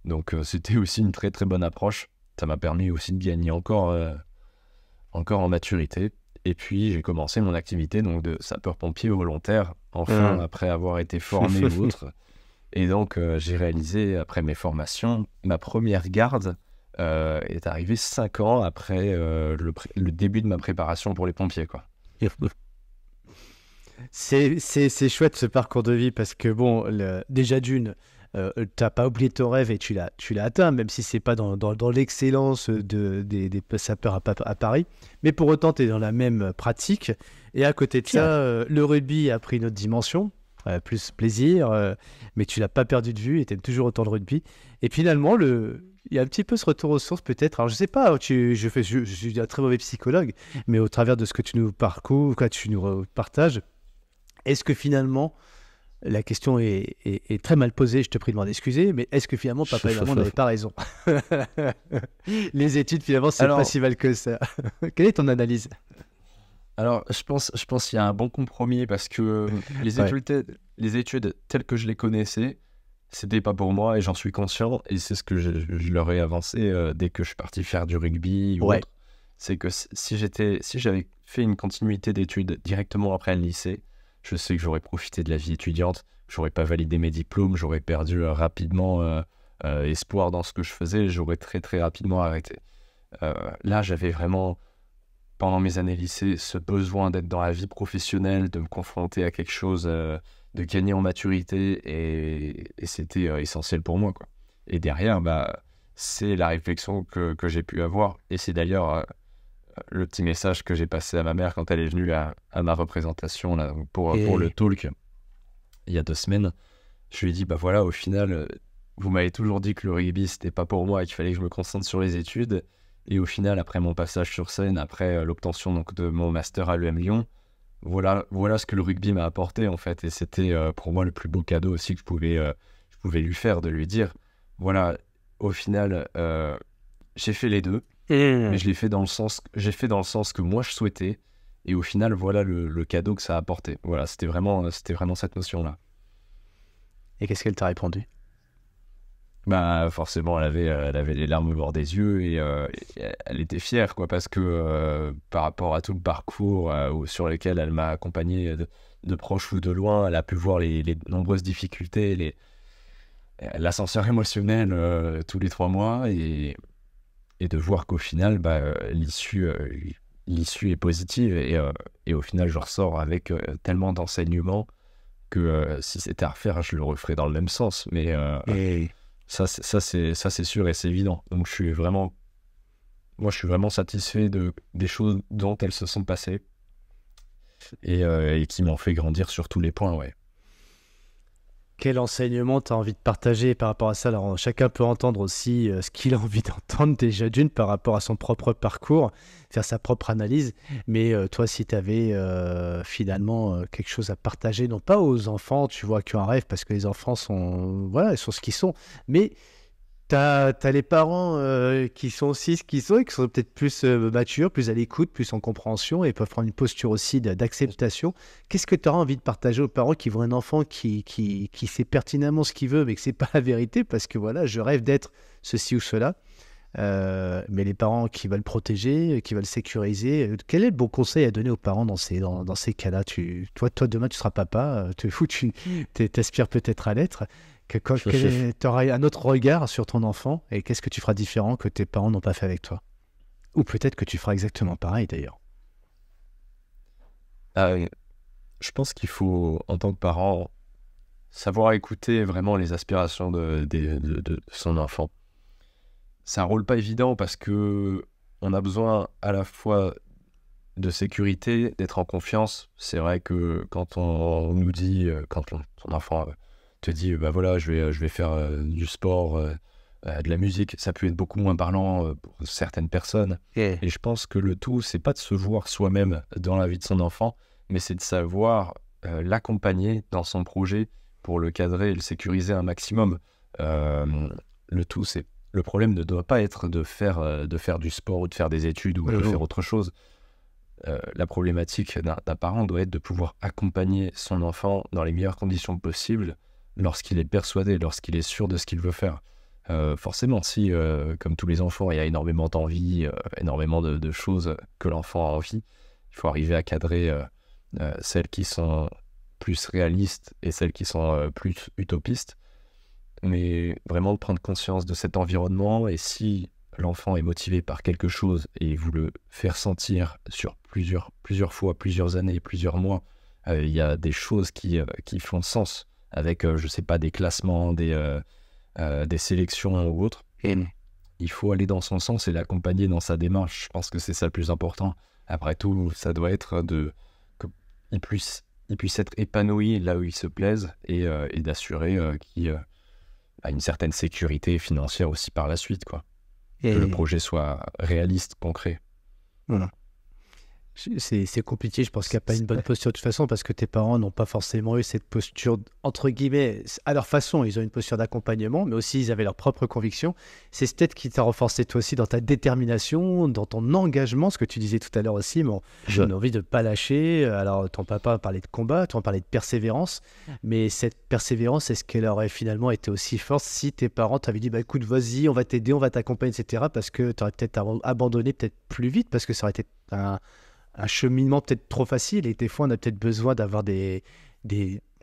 Donc c'était aussi une très très bonne approche. Ça m'a permis aussi de gagner encore en maturité. Et puis j'ai commencé mon activité donc, de sapeur-pompier volontaire, enfin après avoir été formé ou autre. Et donc j'ai réalisé, après mes formations, ma première garde est arrivée 5 ans après le début de ma préparation pour les pompiers, quoi. C'est chouette ce parcours de vie parce que bon, déjà d'une, t'as pas oublié ton rêve et tu l'as atteint, même si c'est pas dans l'excellence des sapeurs à Paris, mais pour autant tu es dans la même pratique. Et à côté de ça, le rugby a pris une autre dimension, plus plaisir, mais tu l'as pas perdu de vue et t'aimes toujours autant le rugby. Et finalement, il y a un petit peu ce retour aux sources peut-être. Alors je sais pas, je suis un très mauvais psychologue, mais au travers de ce que tu nous partages, est-ce que finalement, la question est très mal posée, je te prie de m'en excuser, mais est-ce que finalement papa et maman n'avaient pas raison? Les études finalement c'est pas si mal que ça. Quelle est ton analyse? Alors je pense qu'il y a un bon compromis parce que les études telles que je les connaissais, c'était pas pour moi et j'en suis conscient, et c'est ce que je leur ai avancé dès que je suis parti faire du rugby ou autre. C'est que si j'avais fait une continuité d'études directement après le lycée, je sais que j'aurais profité de la vie étudiante, j'aurais pas validé mes diplômes, j'aurais perdu rapidement espoir dans ce que je faisais, j'aurais très très rapidement arrêté. Là, j'avais vraiment, pendant mes années lycée, ce besoin d'être dans la vie professionnelle, de me confronter à quelque chose, de gagner en maturité, et c'était essentiel pour moi, quoi. Et derrière, c'est la réflexion que j'ai pu avoir, et c'est d'ailleurs le petit message que j'ai passé à ma mère quand elle est venue à ma représentation là, pour le talk il y a 2 semaines. Je lui ai dit, voilà, au final, vous m'avez toujours dit que le rugby, c'était pas pour moi et qu'il fallait que je me concentre sur les études. Et au final, après mon passage sur scène, après l'obtention donc, de mon master à l'EM Lyon, voilà ce que le rugby m'a apporté en fait. Et c'était pour moi le plus beau cadeau aussi que je pouvais lui faire, de lui dire, voilà, au final, j'ai fait les deux, mais j'ai fait dans le sens que moi je souhaitais. Et au final, voilà le cadeau que ça a apporté. Voilà, c'était vraiment cette notion-là. Et qu'est-ce qu'elle t'a répondu? Bah forcément, elle avait les larmes au bord des yeux et elle était fière, quoi, parce que par rapport à tout le parcours sur lequel elle m'a accompagné de proche ou de loin, elle a pu voir les nombreuses difficultés, l'ascenseur émotionnel tous les 3 mois et de voir qu'au final, l'issue est positive et au final, je ressors avec tellement d'enseignements que si c'était à refaire, je le referais dans le même sens. Mais ça, c'est sûr et c'est évident. Donc, je suis vraiment satisfait des choses dont elles se sont passées et qui m'ont fait grandir sur tous les points, ouais. Quel enseignement tu as envie de partager par rapport à ça? Alors, chacun peut entendre aussi ce qu'il a envie d'entendre déjà d'une par rapport à son propre parcours, faire sa propre analyse. Mais toi, si tu avais finalement quelque chose à partager, non pas aux enfants, tu vois, qui ont un rêve, parce que les enfants sont, voilà, ils sont ce qu'ils sont, mais t'as les parents qui sont aussi ce qu'ils sont et qui sont peut-être plus matures, plus à l'écoute, plus en compréhension et peuvent prendre une posture aussi d'acceptation. Qu'est-ce que tu auras envie de partager aux parents qui voient un enfant qui sait pertinemment ce qu'il veut, mais que c'est pas la vérité parce que voilà, je rêve d'être ceci ou cela. Mais les parents qui veulent protéger, qui veulent sécuriser, quel est le bon conseil à donner aux parents dans ces cas-là? Toi, demain, tu seras papa, tu t'aspires peut-être à l'être. Tu auras un autre regard sur ton enfant et qu'est-ce que tu feras différent que tes parents n'ont pas fait avec toi? Ou peut-être que tu feras exactement pareil d'ailleurs. Je pense qu'il faut, en tant que parent, savoir écouter vraiment les aspirations de son enfant. C'est un rôle pas évident parce que on a besoin à la fois de sécurité, d'être en confiance. C'est vrai que quand on nous dit, quand ton enfant te dit, bah voilà, je vais faire du sport, de la musique, ça peut être beaucoup moins parlant pour certaines personnes. Et je pense que le tout, c'est pas de se voir soi-même dans la vie de son enfant, mais c'est de savoir l'accompagner dans son projet pour le cadrer et le sécuriser un maximum. Le problème ne doit pas être de faire du sport ou de faire des études ou de faire autre chose. La problématique d'un parent doit être de pouvoir accompagner son enfant dans les meilleures conditions possibles lorsqu'il est persuadé, lorsqu'il est sûr de ce qu'il veut faire. Forcément, si, comme tous les enfants, il y a énormément d'envie, énormément de choses que l'enfant a envie, il faut arriver à cadrer celles qui sont plus réalistes et celles qui sont plus utopistes. Mais vraiment de prendre conscience de cet environnement et si l'enfant est motivé par quelque chose et vous le faire sentir sur plusieurs fois, plusieurs années, plusieurs mois, il y a des choses qui font sens avec, je sais pas, des classements, des sélections ou autres. Et il faut aller dans son sens et l'accompagner dans sa démarche. Je pense que c'est ça le plus important. Après tout, ça doit être qu'il puisse être épanoui là où il se plaise et d'assurer qu'il a une certaine sécurité financière aussi par la suite, quoi. Que le projet soit réaliste, concret. Voilà. C'est compliqué, je pense qu'il n'y a pas une bonne posture de toute façon parce que tes parents n'ont pas forcément eu cette posture, entre guillemets, à leur façon, ils ont une posture d'accompagnement, mais aussi ils avaient leurs propres convictions. C'est peut-être qui t'a renforcé toi aussi dans ta détermination, dans ton engagement, ce que tu disais tout à l'heure aussi, mais j'ai envie de ne pas lâcher. Alors ton papa parlait de combat, toi on parlait de persévérance, mais cette persévérance, est-ce qu'elle aurait finalement été aussi forte si tes parents t'avaient dit, bah écoute, vas-y, on va t'aider, on va t'accompagner, etc. Parce que tu aurais peut-être abandonné peut-être plus vite, parce que ça aurait été un cheminement peut-être trop facile et des fois on a peut-être besoin d'avoir des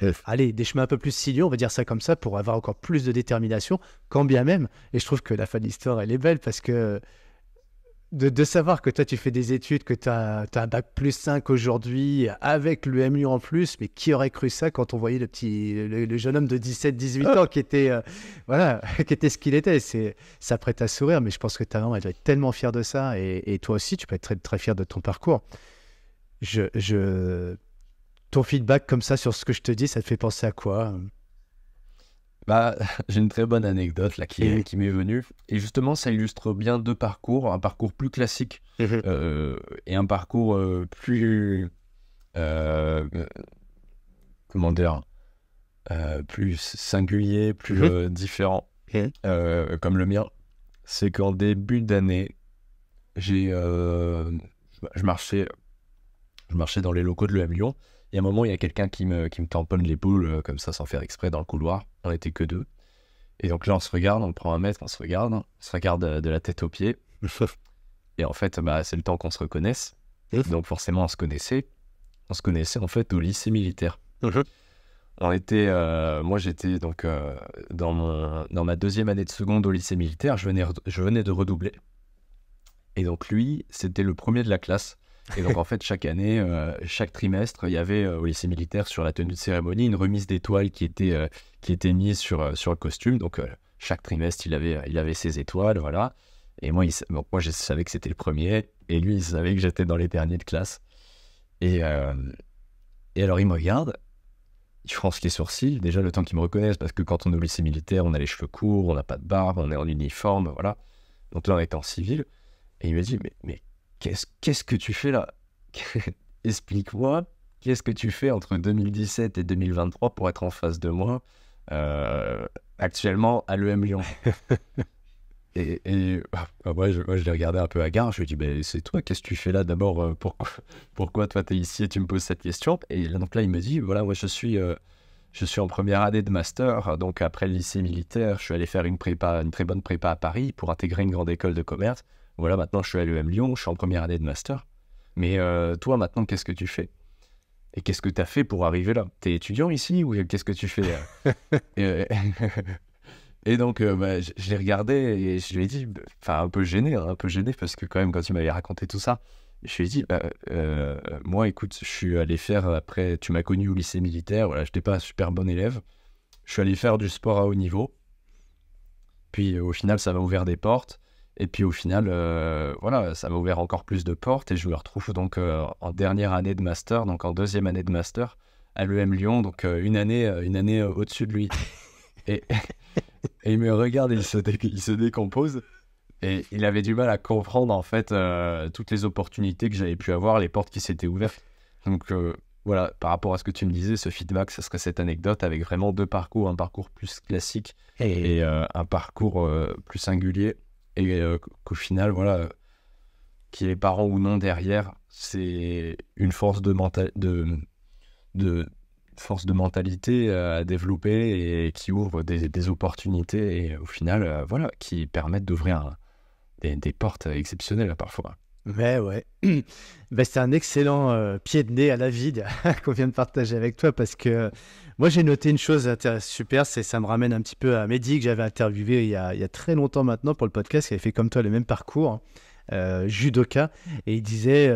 chemins un peu plus sinueux, on va dire ça comme ça, pour avoir encore plus de détermination, quand bien même, et je trouve que la fin de l'histoire elle est belle parce que de savoir que toi tu fais des études, que tu as un bac plus 5 aujourd'hui avec l'EM Lyon en plus, mais qui aurait cru ça quand on voyait le jeune homme de 17-18 ans qui était voilà, qui était ce qu'il était. Ça prête à sourire, mais je pense que ta maman elle doit être tellement fière de ça et toi aussi tu peux être très, très fier de ton parcours. Ton feedback comme ça sur ce que je te dis, ça te fait penser à quoi? Bah, j'ai une très bonne anecdote là qui m'est venue. Et justement, ça illustre bien deux parcours. Un parcours plus classique et un parcours plus... comment dire plus singulier, plus différent, comme le mien. C'est qu'en début d'année, je marchais dans les locaux de l'EM Lyon. Et à un moment, il y a quelqu'un qui me tamponne l'épaule, comme ça, sans faire exprès, dans le couloir. On n'était que deux. Et donc là, on se regarde, on prend un mètre, on se regarde de la tête aux pieds. Et en fait, c'est le temps qu'on se reconnaisse. Donc forcément, on se connaissait. On se connaissait en fait au lycée militaire. Moi, j'étais donc dans ma deuxième année de seconde au lycée militaire. Je venais de redoubler. Et donc lui, c'était le premier de la classe. Et donc en fait, chaque année, chaque trimestre, il y avait au lycée militaire, sur la tenue de cérémonie, une remise d'étoiles qui était mise sur le costume. Donc chaque trimestre, il avait ses étoiles, voilà. Et moi, je savais que c'était le premier. Et lui, il savait que j'étais dans les derniers de classe. Et alors, il me regarde. Il fronce les sourcils, déjà le temps qu'ils me reconnaissent, parce que quand on est au lycée militaire, on a les cheveux courts, on n'a pas de barbe, on est en uniforme, voilà. Donc là, on était en civil. Et il me dit, mais qu'est-ce que tu fais là? Explique-moi, qu'est-ce que tu fais entre 2017 et 2023 pour être en face de moi, actuellement à l'EM Lyon? Et moi, je l'ai regardé un peu hagard. Je lui ai dit, c'est toi, qu'est-ce que tu fais là d'abord? Pourquoi toi, tu es ici et tu me poses cette question? Et donc là, il me dit, voilà, moi, je suis en première année de master. Donc après le lycée militaire, je suis allé faire une très bonne prépa à Paris pour intégrer une grande école de commerce. Voilà, maintenant, je suis à l'EM Lyon, je suis en première année de master. Mais toi, maintenant, qu'est-ce que tu fais? Et qu'est-ce que tu as fait pour arriver là? T'es étudiant ici ou qu'est-ce que tu fais? Et donc, je l'ai regardé et je lui ai dit, un peu gêné parce que quand même, quand il m'avait raconté tout ça, je lui ai dit, moi, écoute, je suis allé faire, après, tu m'as connu au lycée militaire, voilà, je n'étais pas un super bon élève, je suis allé faire du sport à haut niveau, puis au final, ça m'a ouvert des portes, et puis au final, voilà, ça m'a ouvert encore plus de portes, et je me retrouve donc en dernière année de master, donc en deuxième année de master, à l'EM Lyon, donc une année au-dessus de lui. Et il me regarde et il se décompose. Et il avait du mal à comprendre, en fait, toutes les opportunités que j'avais pu avoir, les portes qui s'étaient ouvertes. Donc, voilà, par rapport à ce que tu me disais, ce feedback, ce serait cette anecdote avec vraiment deux parcours, un parcours plus classique et un parcours plus singulier. Et qu'au final, voilà, qu'il y ait parents ou non derrière, c'est une force de mentalité à développer et qui ouvre des opportunités et au final, voilà, qui permettent d'ouvrir des portes exceptionnelles parfois. Mais ouais, c'est un excellent pied de nez à la vie qu'on vient de partager avec toi parce que moi j'ai noté une chose super, ça me ramène un petit peu à Mehdi que j'avais interviewé il y a très longtemps maintenant pour le podcast, qui avait fait comme toi le même parcours, judoka, et il disait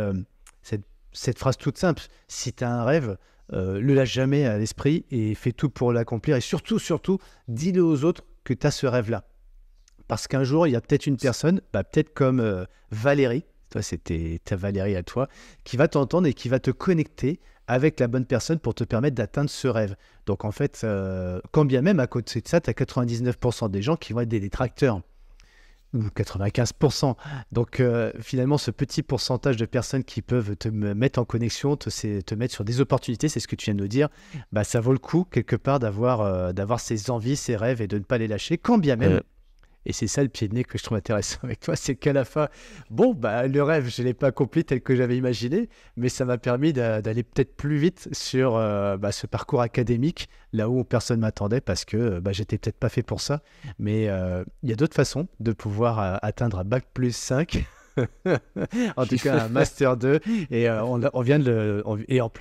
cette phrase toute simple: si tu as un rêve, le lâche jamais à l'esprit et fais tout pour l'accomplir, et surtout, dis-le aux autres que tu as ce rêve-là. Parce qu'un jour, il y a peut-être une personne, peut-être comme Valérie, toi c'était ta Valérie à toi, qui va t'entendre et qui va te connecter avec la bonne personne pour te permettre d'atteindre ce rêve. Donc en fait, quand bien même à côté de ça, tu as 99% des gens qui vont être des détracteurs, ou 95%. Donc finalement, ce petit pourcentage de personnes qui peuvent te mettre en connexion, te mettre sur des opportunités, c'est ce que tu viens de nous dire, ça vaut le coup quelque part d'avoir ses envies, ses rêves et de ne pas les lâcher, quand bien même. Et c'est ça le pied de nez que je trouve intéressant avec toi, c'est qu'à la fin, le rêve, je ne l'ai pas accompli tel que j'avais imaginé, mais ça m'a permis d'aller peut-être plus vite sur ce parcours académique, là où personne ne m'attendait, parce que j'étais peut-être pas fait pour ça. Mais il y a d'autres façons de pouvoir atteindre un bac plus 5, en tout cas un master 2, et on vient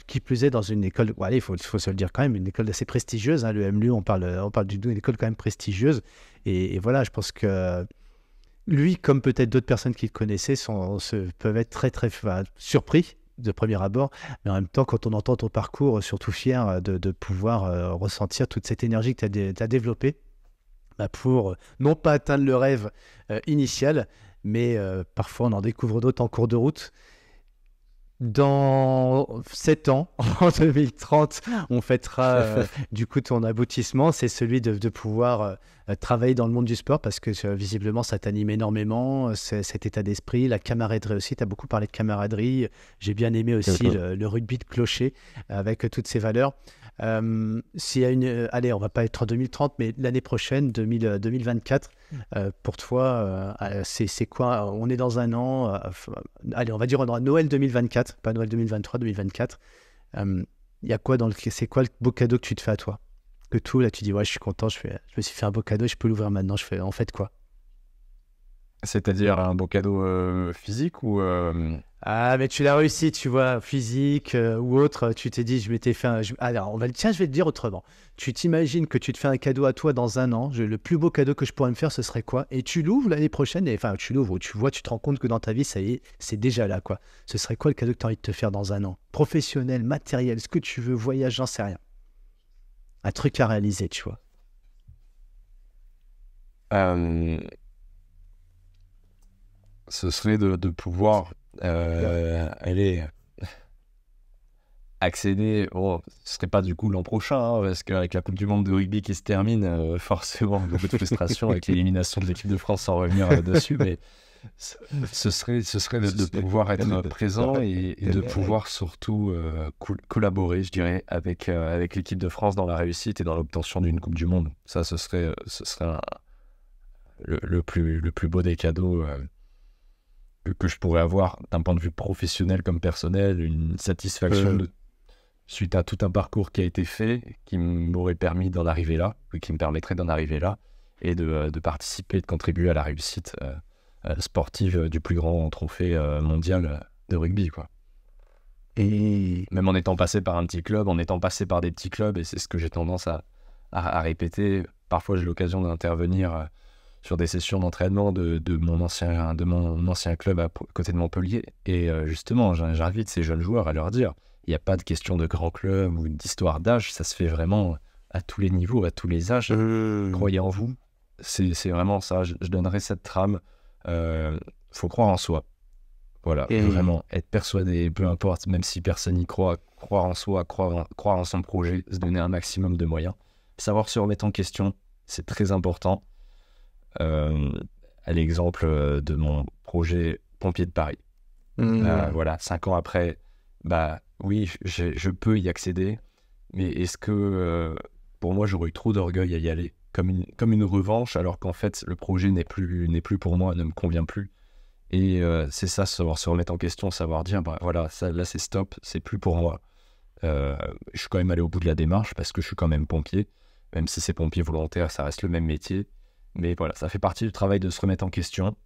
qui plus est dans une école, allez, il faut se le dire quand même, une école assez prestigieuse, hein, le MLU, on parle d'une école quand même prestigieuse, et voilà, je pense que lui, comme peut-être d'autres personnes qui le connaissaient, peuvent être très très surpris de premier abord, mais en même temps, quand on entend ton parcours, surtout fier de pouvoir ressentir toute cette énergie que tu as développée pour non pas atteindre le rêve initial, mais parfois on en découvre d'autres en cours de route. Dans 7 ans, en 2030, on fêtera du coup ton aboutissement. C'est celui de pouvoir travailler dans le monde du sport parce que visiblement ça t'anime énormément, cet état d'esprit, la camaraderie aussi. Tu as beaucoup parlé de camaraderie. J'ai bien aimé aussi le rugby de clocher avec toutes ces valeurs. S'il y a allez, on va pas être en 2030, mais l'année prochaine, 2024, pour toi, c'est quoi? On est dans un an. Allez, on va dire on aura Noël 2024, pas Noël 2023, 2024. Il y a quoi c'est quoi le beau cadeau que tu te fais à toi? Que tout, là, tu dis, ouais, je suis content, je me suis fait un beau cadeau, je peux l'ouvrir maintenant. En fait quoi? C'est-à-dire un beau cadeau physique ou Ah, mais tu l'as réussi, tu vois, physique ou autre. Tu t'es dit, je m'étais fait un. Alors, tiens, je vais te dire autrement. Tu t'imagines que tu te fais un cadeau à toi dans un an. Le plus beau cadeau que je pourrais me faire, ce serait quoi? Et tu l'ouvres l'année prochaine, enfin, tu l'ouvres, tu vois, tu te rends compte que dans ta vie, ça y est, c'est déjà là, quoi. Ce serait quoi le cadeau que tu as envie de te faire dans un an? Professionnel, matériel, ce que tu veux, voyage, j'en sais rien. Un truc à réaliser, tu vois. Ce serait de pouvoir aller accéder. Bon, ce serait pas du coup l'an prochain, hein, parce qu'avec la Coupe du Monde de rugby qui se termine, forcément, beaucoup de frustration avec l'élimination de l'équipe de France sans revenir dessus, mais ce serait de pouvoir être présent et de pouvoir surtout collaborer, je dirais, avec l'équipe de France dans la réussite et dans l'obtention d'une Coupe du Monde. Ça, ce serait le plus beau des cadeaux que je pourrais avoir d'un point de vue professionnel comme personnel, une satisfaction suite à tout un parcours qui a été fait, qui m'aurait permis d'en arriver là, qui me permettrait d'en arriver là, et de participer, de contribuer à la réussite sportive du plus grand trophée mondial de rugby, quoi. Et même en étant passé par un petit club, en étant passé par des petits clubs, et c'est ce que j'ai tendance à répéter, parfois j'ai l'occasion d'intervenir sur des sessions d'entraînement de mon ancien club à côté de Montpellier. Et justement, j'invite ces jeunes joueurs à leur dire, il n'y a pas de question de grand club ou d'histoire d'âge, ça se fait vraiment à tous les niveaux, à tous les âges. Croyez en vous, c'est vraiment ça. Je donnerais cette trame. Faut croire en soi. Voilà, vraiment, être persuadé, peu importe, même si personne n'y croit, croire en soi, croire en son projet, se donner un maximum de moyens. Savoir se remettre en question, c'est très important. À l'exemple de mon projet Pompiers de Paris. Voilà, 5 ans après, bah oui, je peux y accéder, mais est-ce que pour moi j'aurais eu trop d'orgueil à y aller, comme une revanche, alors qu'en fait le projet n'est plus pour moi, ne me convient plus. Et c'est ça, savoir se remettre en question, savoir dire, bah voilà, ça, là c'est stop, c'est plus pour moi. Je suis quand même allé au bout de la démarche parce que je suis quand même pompier, même si c'est pompier volontaire, ça reste le même métier. Mais voilà, ça fait partie du travail de se remettre en question.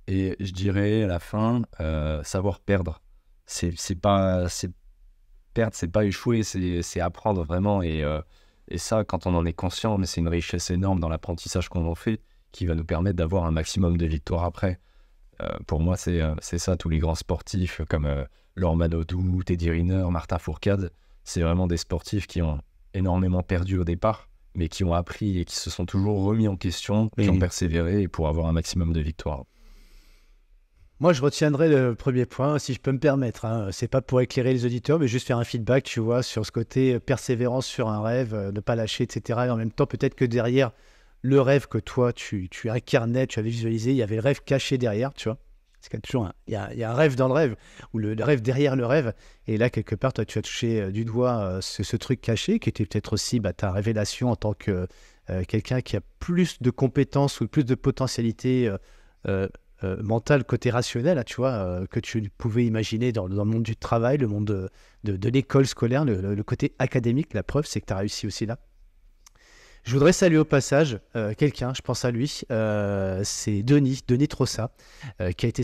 Et je dirais à la fin, savoir perdre. Perdre, c'est pas échouer, c'est apprendre vraiment. Et ça, quand on en est conscient, mais c'est une richesse énorme dans l'apprentissage qu'on en fait, qui va nous permettre d'avoir un maximum de victoires après. Pour moi, c'est ça, tous les grands sportifs comme Laurent Manodou, Teddy Riner, Martin Fourcade, c'est vraiment des sportifs qui ont énormément perdu au départ, mais qui ont appris et qui se sont toujours remis en question, qui ont persévéré pour avoir un maximum de victoires. Moi, je retiendrai le premier point, si je peux me permettre. Hein. C'est pas pour éclairer les auditeurs, mais juste faire un feedback, tu vois, sur ce côté persévérance sur un rêve, ne pas lâcher, etc. Et en même temps, peut-être que derrière le rêve que toi, tu incarnais, tu avais visualisé, il y avait le rêve caché derrière, tu vois. Parce qu'il y a toujours il y a un rêve dans le rêve, ou le rêve derrière le rêve. Et là, quelque part, toi, tu as touché du doigt ce truc caché, qui était peut-être aussi ta révélation en tant que quelqu'un qui a plus de compétences ou plus de potentialité mentale côté rationnel, hein, tu vois, que tu pouvais imaginer dans le monde du travail, le monde de l'école scolaire, le côté académique. La preuve, c'est que tu as réussi aussi là. Je voudrais saluer au passage quelqu'un, je pense à lui, c'est Denis Trossa, qui a été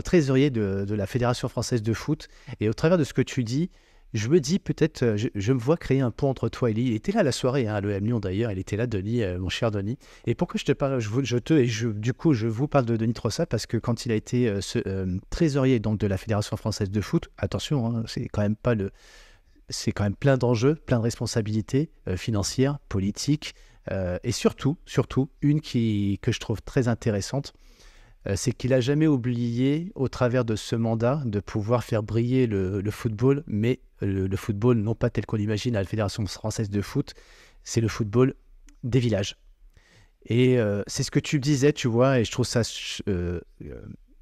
trésorier de la Fédération française de foot. Et au travers de ce que tu dis, je me dis peut-être, je me vois créer un pont entre toi et lui. Il était là la soirée, hein, à l'EM Lyon d'ailleurs, il était là, Denis, mon cher Denis. Et pourquoi je te parle, je vous parle de Denis Trossa, parce que quand il a été trésorier donc, de la Fédération française de foot, attention, hein, c'est quand même plein d'enjeux, plein de responsabilités financières, politiques, et surtout, une que je trouve très intéressante, c'est qu'il n'a jamais oublié, au travers de ce mandat, de pouvoir faire briller le football, mais le football, non pas tel qu'on l'imagine à la Fédération française de foot, c'est le football des villages. Et c'est ce que tu disais, tu vois, et je trouve ça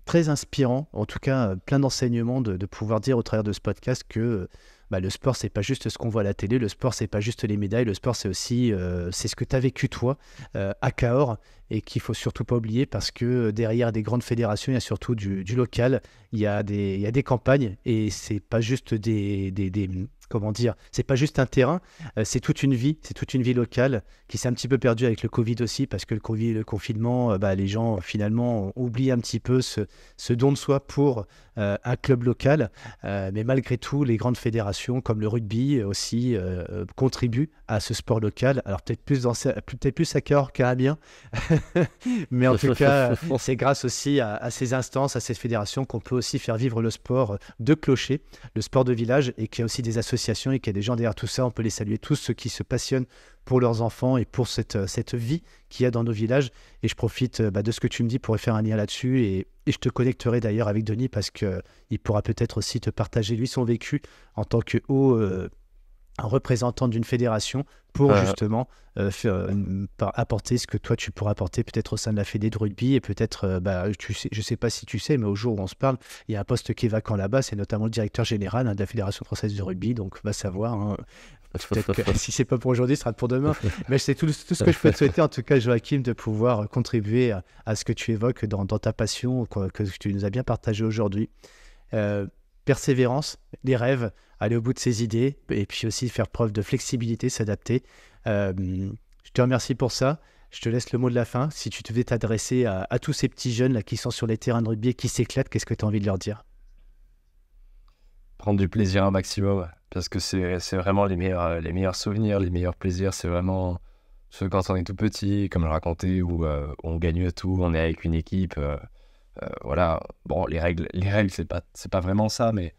très inspirant, en tout cas plein d'enseignements de pouvoir dire au travers de ce podcast que le sport, c'est pas juste ce qu'on voit à la télé, le sport, c'est pas juste les médailles, le sport, c'est aussi c'est ce que tu as vécu toi à Cahors, et qu'il faut surtout pas oublier, parce que derrière des grandes fédérations, il y a surtout du local, il y a des campagnes, et c'est pas juste comment dire, c'est pas juste un terrain, c'est toute une vie locale qui s'est un petit peu perdue avec le Covid aussi, parce que le confinement, les gens finalement ont oublié un petit peu ce don de soi pour un club local, mais malgré tout, les grandes fédérations comme le rugby aussi contribuent à ce sport local. Alors peut-être plus à Cahors qu'à Amiens, mais en tout cas, c'est grâce aussi à ces instances, à ces fédérations qu'on peut aussi faire vivre le sport de clocher, le sport de village, et qu'il y a aussi des associations et qu'il y a des gens derrière tout ça. On peut les saluer tous, ceux qui se passionnent pour leurs enfants et pour cette vie qu'il y a dans nos villages. Et je profite de ce que tu me dis pour faire un lien là-dessus, et je te connecterai d'ailleurs avec Denis, parce qu'il pourra peut-être aussi te partager lui son vécu en tant que un représentant d'une fédération pour justement apporter ce que toi tu pourras apporter peut-être au sein de la fédé de rugby. Et peut-être, tu sais, je ne sais pas si tu sais, mais au jour où on se parle, il y a un poste qui est vacant là-bas, c'est notamment le directeur général de la Fédération française de rugby, donc va savoir, hein. Peut-être que si c'est pas pour aujourd'hui, ce sera pour demain. Mais c'est tout ce que je peux te souhaiter, en tout cas, Joachim, de pouvoir contribuer à ce que tu évoques dans ta passion, que tu nous as bien partagé aujourd'hui. Persévérance, les rêves, aller au bout de ses idées, et puis aussi faire preuve de flexibilité, s'adapter. Je te remercie pour ça. Je te laisse le mot de la fin. Si tu devais t'adresser à tous ces petits jeunes là, qui sont sur les terrains de rugby et qui s'éclatent, qu'est-ce que tu as envie de leur dire ? Prendre du plaisir un maximum, parce que c'est vraiment les meilleurs souvenirs, les meilleurs plaisirs. C'est vraiment ceux quand on est tout petit, comme je le racontais, où on gagne tout, on est avec une équipe. Voilà, bon, les règles, c'est pas vraiment ça, mais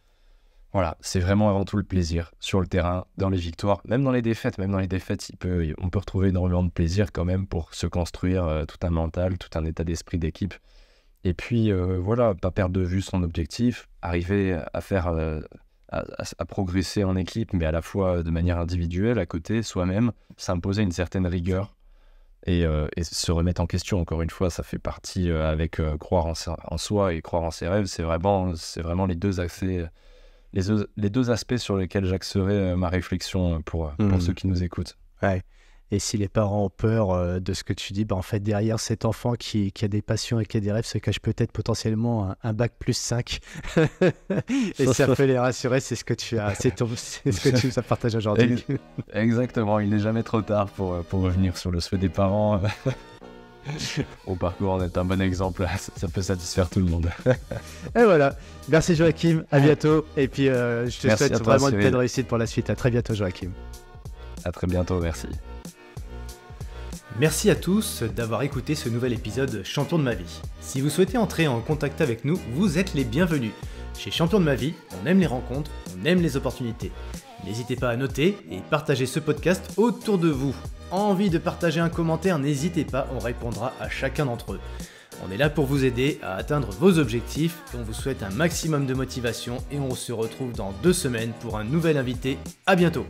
voilà, c'est vraiment avant tout le plaisir sur le terrain, dans les victoires, même dans les défaites. On peut retrouver énormément de plaisir quand même pour se construire tout un mental, tout un état d'esprit d'équipe. Et puis voilà, pas perdre de vue son objectif, arriver à faire à progresser en équipe, mais à la fois de manière individuelle à côté, soi-même, s'imposer une certaine rigueur. Et se remettre en question, encore une fois, ça fait partie avec croire en soi et croire en ses rêves. C'est vraiment les deux axes, les deux aspects sur lesquels j'axerai ma réflexion pour ceux qui nous écoutent. Ouais. Et si les parents ont peur de ce que tu dis, en fait, derrière cet enfant qui a des passions et qui a des rêves se cache peut-être potentiellement un bac plus 5. Et ça peut les rassurer, c'est ce que tu as, c'est ce que tu nous as partagé aujourd'hui. Exactement, il n'est jamais trop tard pour revenir sur le souhait des parents. Au parcours en est un bon exemple, ça peut satisfaire tout le monde. Et voilà, merci Joachim, à bientôt. Et puis je te souhaite vraiment une pleine réussite pour la suite. À très bientôt Joachim. À très bientôt, merci. Merci à tous d'avoir écouté ce nouvel épisode Champion de ma vie. Si vous souhaitez entrer en contact avec nous, vous êtes les bienvenus. Chez Champion de ma vie, on aime les rencontres, on aime les opportunités. N'hésitez pas à noter et partager ce podcast autour de vous. Envie de partager un commentaire, n'hésitez pas, on répondra à chacun d'entre eux. On est là pour vous aider à atteindre vos objectifs et on vous souhaite un maximum de motivation et on se retrouve dans 2 semaines pour un nouvel invité. À bientôt.